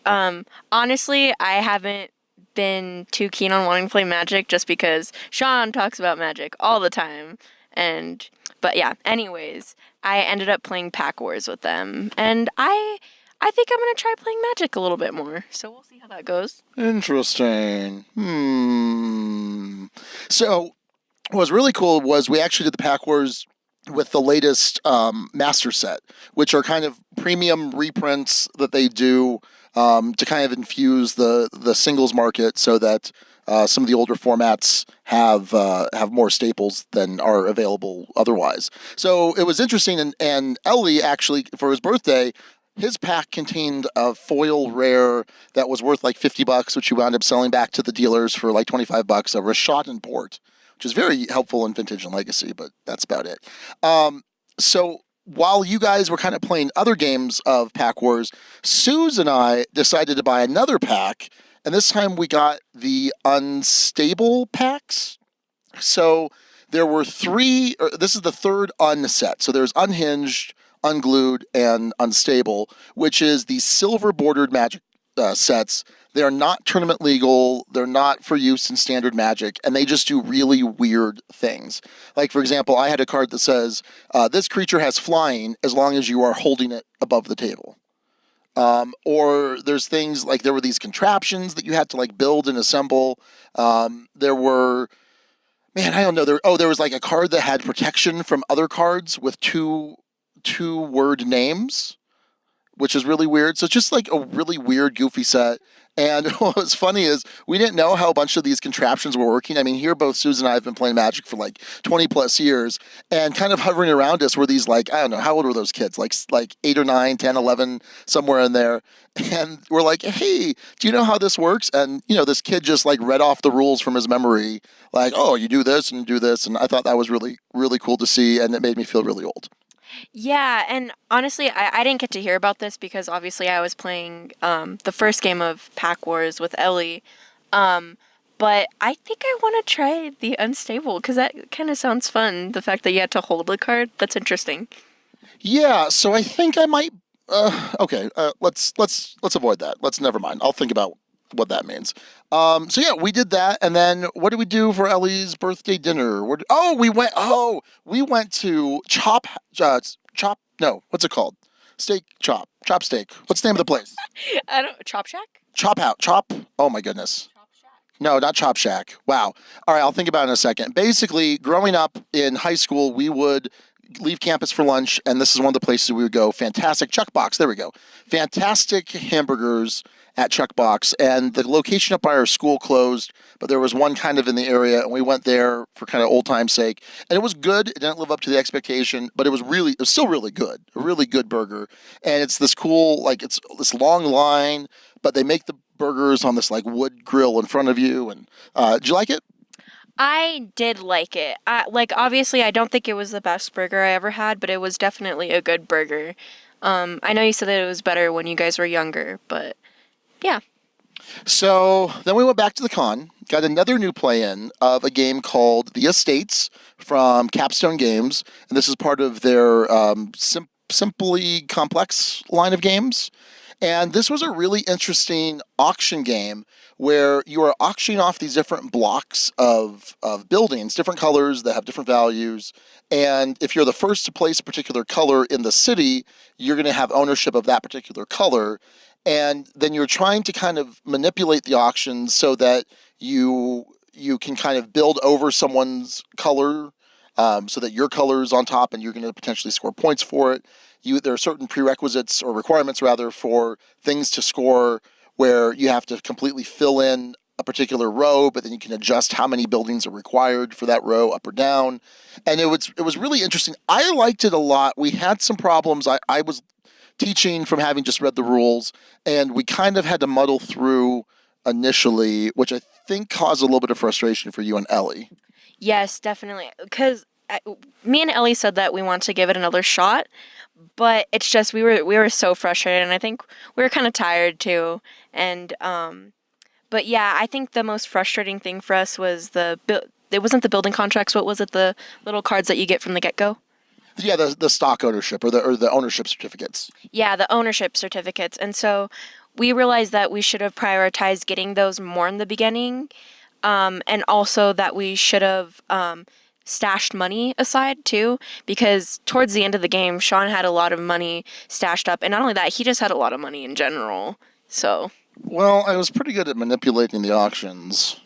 honestly, I haven't been too keen on wanting to play Magic just because Sean talks about Magic all the time. But yeah, anyways, I ended up playing Pack Wars with them, and I think I'm gonna try playing Magic a little bit more. So we'll see how that goes. Interesting. So what was really cool was we actually did the Pack Wars with the latest master set, which are kind of premium reprints that they do to kind of infuse the singles market, so that some of the older formats have more staples than are available otherwise. So it was interesting, and Ellie actually, for his birthday, his pack contained a foil rare that was worth like $50, which he wound up selling back to the dealers for like $25, a Rashat and Port, which is very helpful in Vintage and Legacy, but that's about it. So while you guys were kind of playing other games of Pack Wars, Suze and I decided to buy another pack, and this time we got the unstable packs. So there were three, this is the third unset. So there's Unhinged, Unglued, and Unstable, which is the silver bordered Magic sets. They are not tournament legal. They're not for use in standard Magic, and they just do really weird things. Like, for example, I had a card that says, this creature has flying as long as you are holding it above the table. Or there's things like there were these contraptions that you had to like build and assemble. There were, man, I don't know. There was like a card that had protection from other cards with two-word names, which is really weird. So it's just like a really weird, goofy set. And what was funny is we didn't know how a bunch of these contraptions were working. I mean, here both Susan and I have been playing Magic for like 20 plus years, and kind of hovering around us were these, like, I don't know, how old were those kids? Like 8 or 9, 10, 11, somewhere in there. And we're like, hey, do you know how this works? And, you know, this kid just like read off the rules from his memory, like, oh, you do this and you do this. And I thought that was really, really cool to see, and it made me feel really old. Yeah, and honestly, I didn't get to hear about this because obviously I was playing the first game of Pack Wars with Ellie. But I think I want to try the Unstable because that kind of sounds fun. The fact that you had to hold a card, that's interesting. Yeah, so I think I might. Okay, let's avoid that. Never mind. I'll think about what that means. So yeah, we did that, and then what did we do for Ellie's birthday dinner? We went to Chop. No, what's it called? Chop Steak. What's the name of the place? I don't Chop Shack? Chop. Oh my goodness. No, not Chop Shack. Wow. All right, I'll think about it in a second. Basically, growing up in high school, we would leave campus for lunch, and this is one of the places we would go. Fantastic Chuck Box. There we go. Fantastic hamburgers at Chuck Box, and the location up by our school closed, but there was one kind of in the area, and we went there for kind of old time's sake, and it was good. It didn't live up to the expectation, but it was still really good. A really good burger, and it's this cool, like, it's this long line, but they make the burgers on this like wood grill in front of you. And did you like it? I did like it. Obviously, I don't think it was the best burger I ever had, but it was definitely a good burger. I know you said that it was better when you guys were younger, but yeah. So then we went back to the con, got another new play-in of a game called The Estates from Capstone Games, and this is part of their Simply Complex line of games. And this was a really interesting auction game where you are auctioning off these different blocks of buildings, different colors that have different values. And if you're the first to place a particular color in the city, you're going to have ownership of that particular color. And then you're trying to kind of manipulate the auction so that you can kind of build over someone's color, so that your color is on top and you're going to potentially score points for it. There are certain prerequisites or requirements rather for things to score where you have to completely fill in a particular row, but then you can adjust how many buildings are required for that row up or down. And it was really interesting. I liked it a lot. We had some problems. I was teaching from having just read the rules, and we kind of had to muddle through initially, which I think caused a little bit of frustration for you and Ellie. Yes, definitely. Because me and Ellie said that we want to give it another shot, but it's just we were so frustrated, and I think we were kind of tired too. And but yeah, I think the most frustrating thing for us was it wasn't the building contracts. What was it? The little cards that you get from the get-go? Yeah, the stock ownership or the ownership certificates. Yeah, the ownership certificates. And so we realized that we should have prioritized getting those more in the beginning, and also that we should have stashed money aside too, because towards the end of the game, Sean had a lot of money stashed up, and not only that, he just had a lot of money in general. So, well, I was pretty good at manipulating the auctions.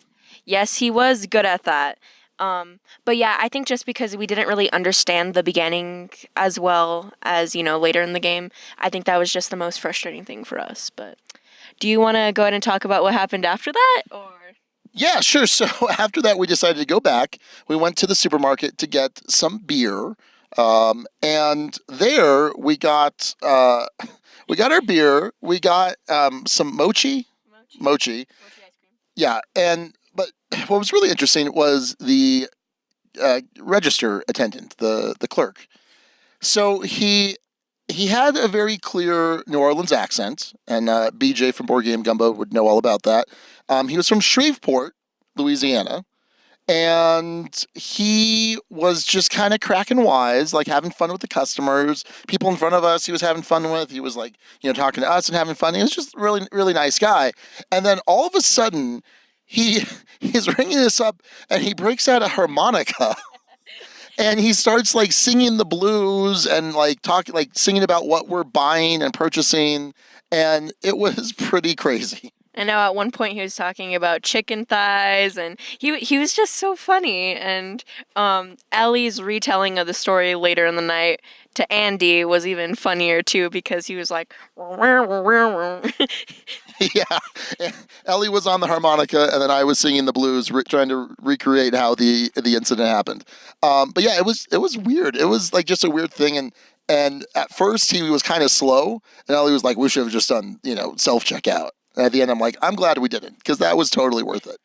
yes, he was good at that. But yeah, I think just because we didn't really understand the beginning as well as, later in the game, I think that was just the most frustrating thing for us. But do you want to go ahead and talk about what happened after that, or? Yeah, sure. So after that, we decided to go back. We went to the supermarket to get some beer, and there we got our beer. We got some mochi. Ice cream. Yeah, but what was really interesting was the register attendant, the clerk. So he had a very clear New Orleans accent, and BJ from Board Game Gumbo would know all about that. He was from Shreveport, Louisiana, and he was just kind of cracking wise, like having fun with the customers, people in front of us. He was having fun with. He was like, talking to us and having fun. He was just really, really nice guy. And then all of a sudden, he's ringing us up, and he breaks out a harmonica. And he starts like singing the blues and like singing about what we're buying and purchasing, and it was pretty crazy. I know at one point he was talking about chicken thighs, and he was just so funny. And Ellie's retelling of the story later in the night to Andy was even funnier too, because he was like, Yeah, Ellie was on the harmonica, and then I was singing the blues, trying to recreate how the incident happened. But yeah, it was weird. It was like just a weird thing, and at first he was kind of slow, and Ellie was like, "We should have just done self checkout." And at the end, I'm like, "I'm glad we didn't, because that was totally worth it."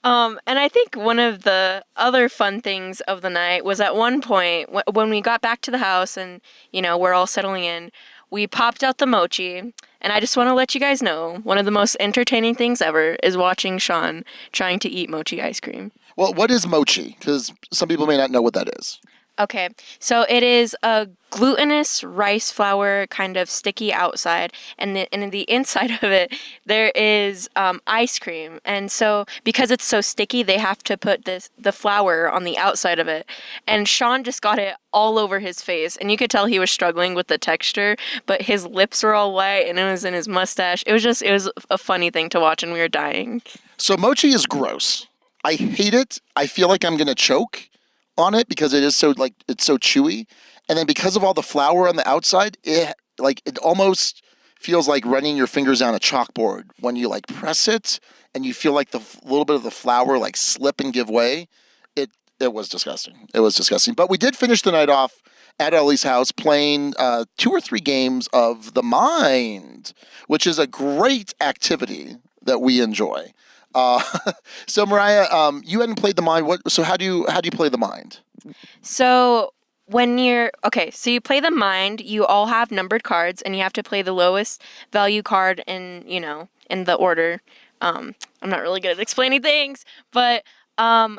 And I think one of the other fun things of the night was at one point when we got back to the house and, we're all settling in, we popped out the mochi. And I just want to let you guys know, one of the most entertaining things ever is watching Sean trying to eat mochi ice cream. Well, what is mochi? Because some people may not know what that is. Okay, so it is a glutinous rice flour, kind of sticky outside, and in the inside of it, there is ice cream. And so, because it's so sticky, they have to put the flour on the outside of it. And Sean just got it all over his face, and you could tell he was struggling with the texture, but his lips were all white, and it was in his mustache. It was a funny thing to watch, and we were dying. So mochi is gross. I hate it. I feel like I'm gonna choke on it because it is it's so chewy, and then because of all the flour on the outside, it almost feels like running your fingers down a chalkboard when you press it, and you feel like the little bit of the flour slip and give way. It was disgusting. It was disgusting. But we did finish the night off at Ellie's house playing 2 or 3 games of The Mind, which is a great activity that we enjoy. So Mariah, you hadn't played The Mind. So how do you play The Mind? So so you play The Mind. You all have numbered cards, and you have to play the lowest value card in the order. I'm not really good at explaining things, but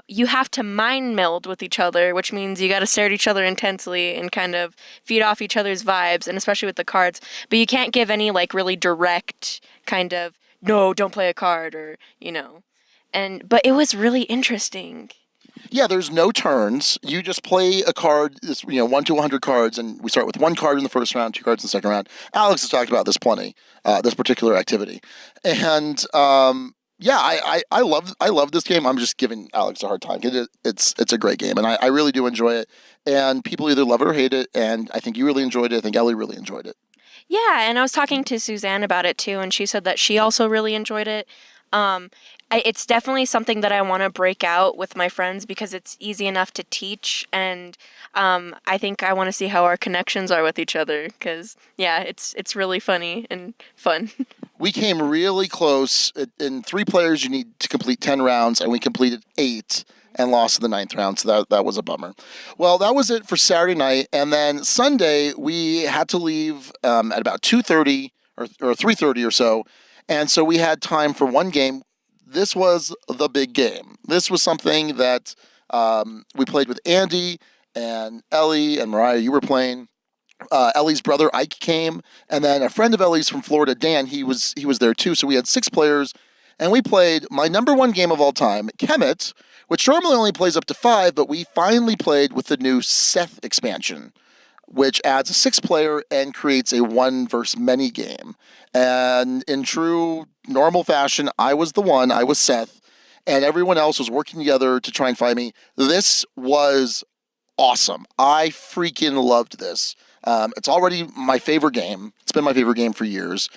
you have to mind meld with each other, which means you got to stare at each other intensely and kind of feed off each other's vibes, and especially with the cards. But you can't give any really direct kind of, no, don't play a card, or but it was really interesting. Yeah, there's no turns. You just play a card, 1 to 100 cards, and we start with 1 card in the first round, 2 cards in the second round. Alex has talked about this plenty, this particular activity. And I love this game. I'm just giving Alex a hard time. It's a great game, and I really do enjoy it. And people either love it or hate it, and I think you really enjoyed it. I think Ellie really enjoyed it. Yeah, and I was talking to Suzanne about it too, and she said that she also really enjoyed it. It's definitely something that I want to break out with my friends because it's easy enough to teach, and I think I want to see how our connections are with each other because, yeah, it's really funny and fun. We came really close. In 3 players, you need to complete 10 rounds, and we completed 8 and lost in the 9th round, so that was a bummer. Well, that was it for Saturday night, and then Sunday, we had to leave at about 2:30 or 3:30 or so, and so we had time for 1 game. This was the big game. This was something that we played with Andy and Ellie and Mariah. You were playing. Ellie's brother Ike came, and then a friend of Ellie's from Florida, Dan. He was there too. So we had 6 players, and we played my number 1 game of all time, Kemet, which normally only plays up to 5, but we finally played with the new Seth expansion, which adds a 6th player and creates a 1 versus many game. And in true normal fashion, I was Seth, and everyone else was working together to try and find me. This was awesome. I freaking loved this. It's already my favorite game. It's been my favorite game for years.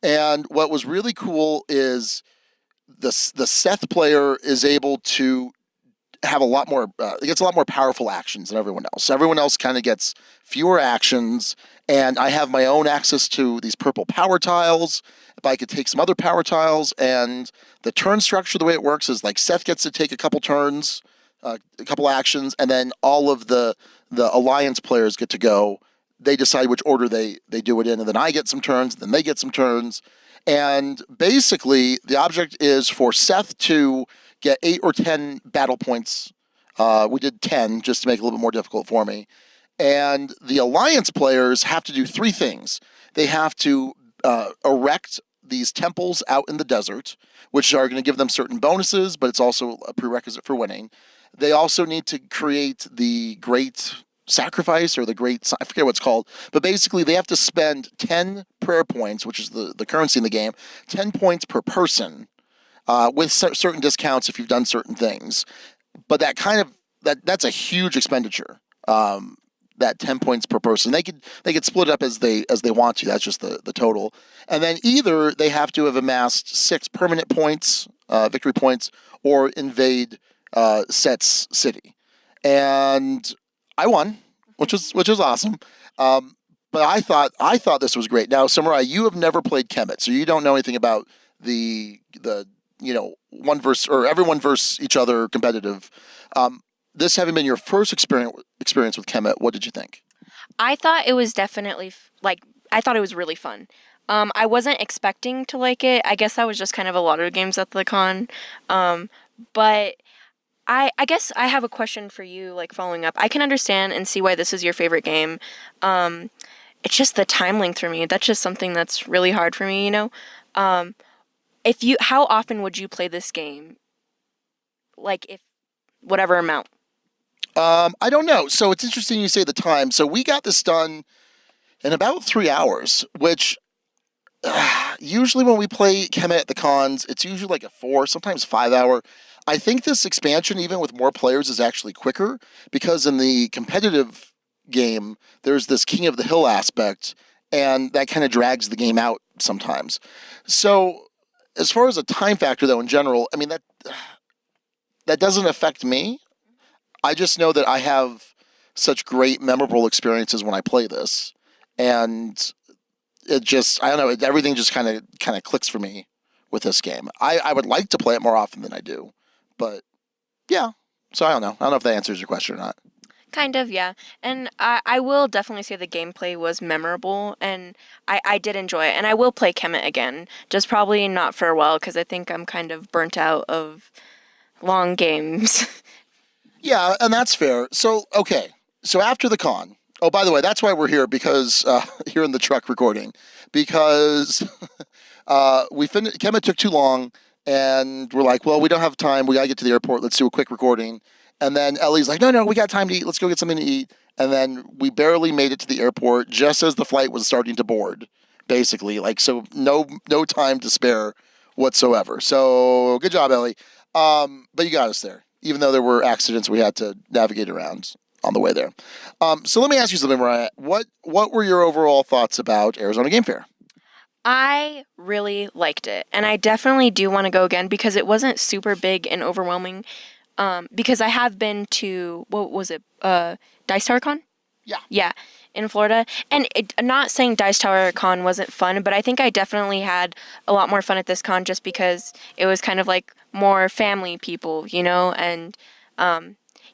And what was really cool is the Seth player is able to have a lot more, gets a lot more powerful actions than everyone else. Everyone else kind of gets fewer actions, and I have my own access to these purple power tiles. If I could take some other power tiles, and the turn structure, the way it works is like Seth gets to take a couple turns, a couple actions, and then all of the alliance players get to go. They decide which order they do it in, and then I get some turns, then they get some turns. And basically, the object is for Seth to get 8 or 10 battle points. We did 10 just to make it a little bit more difficult for me. And the alliance players have to do 3 things. They have to erect these temples out in the desert, which are going to give them certain bonuses, but it's also a prerequisite for winning. They also need to create the great sacrifice, or the great, I forget what it's called, but basically they have to spend 10 prayer points, which is the currency in the game, 10 points per person, with certain discounts if you've done certain things. But that's a huge expenditure. That 10 points per person. They could split it up as they want to. That's just the total. And then either they have to have amassed 6 permanent points, victory points, or invade Set's city. And I won, which was awesome. But I thought this was great. Now, Samurai, you have never played Kemet, so you don't know anything about the one versus, or everyone versus each other competitive. This having been your first experience with Kemet, what did you think? I thought it was definitely I thought it was really fun. I wasn't expecting to like it. I guess that was just kind of a lot of games at the con. But I guess I have a question for you, like following up. I can understand and see why this is your favorite game. It's just the time length for me. That's just something that's really hard for me, How often would you play this game? Like, if whatever amount. I don't know. So it's interesting you say the time. So we got this done in about 3 hours, which usually when we play Kemet at the cons, it's usually like a 4, sometimes 5 hour. I think this expansion, even with more players, is actually quicker, because in the competitive game, there's this King of the Hill aspect, and that kind of drags the game out sometimes. So as far as a time factor, though, in general, I mean, that doesn't affect me. I just know that I have such great, memorable experiences when I play this, and it just, I don't know, everything just kind of clicks for me with this game. I would like to play it more often than I do, but yeah. So I don't know. I don't know if that answers your question or not. Kind of, yeah. And I will definitely say the gameplay was memorable, and I did enjoy it. And I will play Kemet again, just probably not for a while, because I think I'm kind of burnt out of long games. Yeah, and that's fair. So, okay. So after the con, oh, by the way, that's why we're here, because here in the truck recording, because Kemet took too long, and we're like, well, we don't have time. We got to get to the airport. Let's do a quick recording. And then Ellie's like, no, we got time to eat. Let's go get something to eat. And then we barely made it to the airport just as the flight was starting to board, basically. Like, so no time to spare whatsoever. So good job, Ellie. But you got us there, even though there were accidents we had to navigate around on the way there. So let me ask you something, Mariah. What were your overall thoughts about Arizona Game Fair? I really liked it, and I definitely do want to go again, because it wasn't super big and overwhelming. Because I have been to, what was it, Dice Tower Con? Yeah. Yeah, in Florida. And I'm not saying Dice Tower Con wasn't fun, but I think I definitely had a lot more fun at this con, just because it was kind of like more family people, and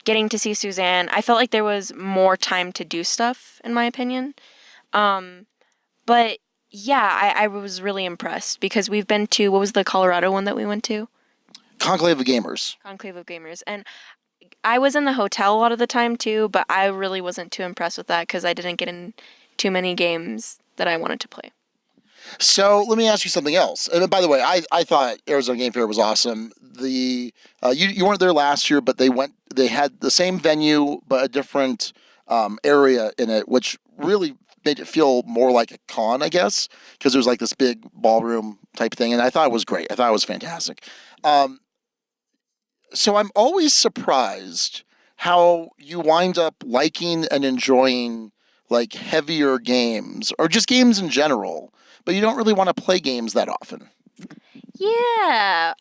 getting to see Suzanne. I felt like there was more time to do stuff, in my opinion. But yeah, I was really impressed, because we've been to, what was the Colorado one that we went to? Conclave of Gamers. Conclave of Gamers. And I was in the hotel a lot of the time too, but I really wasn't too impressed with that, because I didn't get in too many games that I wanted to play. So let me ask you something else. And by the way, I thought Arizona Game Fair was awesome. You weren't there last year, but they had the same venue but a different area in it, which really made it feel more like a con, I guess, because there was like this big ballroom type thing, and I thought it was great. I thought it was fantastic. So I'm always surprised how you wind up liking and enjoying like heavier games or just games in general, but you don't really want to play games that often. Yeah.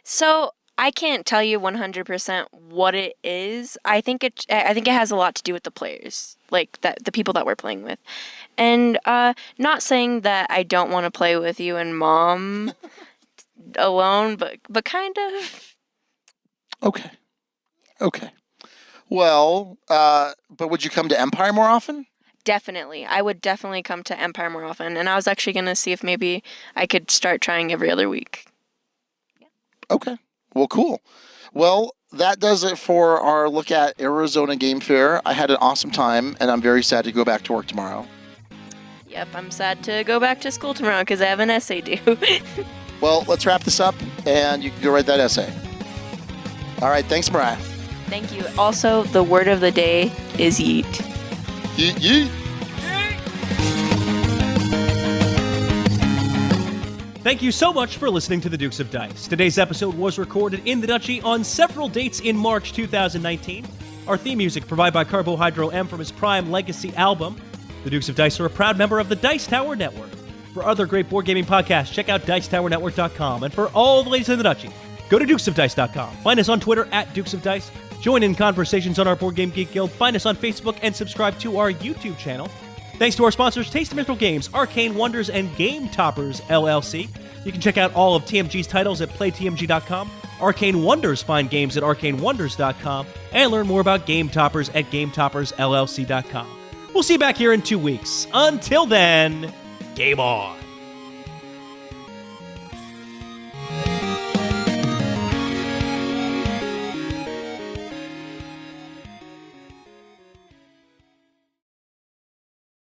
So I can't tell you 100% what it is. I think it has a lot to do with the players, like the people that we're playing with. And not saying that I don't want to play with you and Mom alone, but kind of. Okay. Well, but would you come to Empire more often? Definitely. I would definitely come to Empire more often. And I was actually going to see if maybe I could start trying every other week. Okay. Well, cool. Well, that does it for our look at Arizona Game Fair. I had an awesome time, and I'm very sad to go back to work tomorrow. Yep, I'm sad to go back to school tomorrow because I have an essay due. Well, let's wrap this up, and you can go write that essay. All right. Thanks, Mariah. Thank you. Also, the word of the day is yeet. Yeet, yeet. Thank you so much for listening to the Dukes of Dice. Today's episode was recorded in the Duchy on several dates in March 2019. Our theme music provided by Carbohydro M from his Prime Legacy album. The Dukes of Dice are a proud member of the Dice Tower Network. For other great board gaming podcasts, check out DicetowerNetwork.com. And for all the latest in the Duchy, go to DukesOfDice.com. Find us on Twitter at Dukes of Dice. Join in conversations on our Board Game Geek Guild. Find us on Facebook and subscribe to our YouTube channel. Thanks to our sponsors, Taste of Minstrel Games, Arcane Wonders, and Game Toppers, LLC. You can check out all of TMG's titles at playtmg.com. Arcane Wonders find games at arcanewonders.com. And learn more about Game Toppers at gametoppersllc.com. We'll see you back here in 2 weeks. Until then, game on.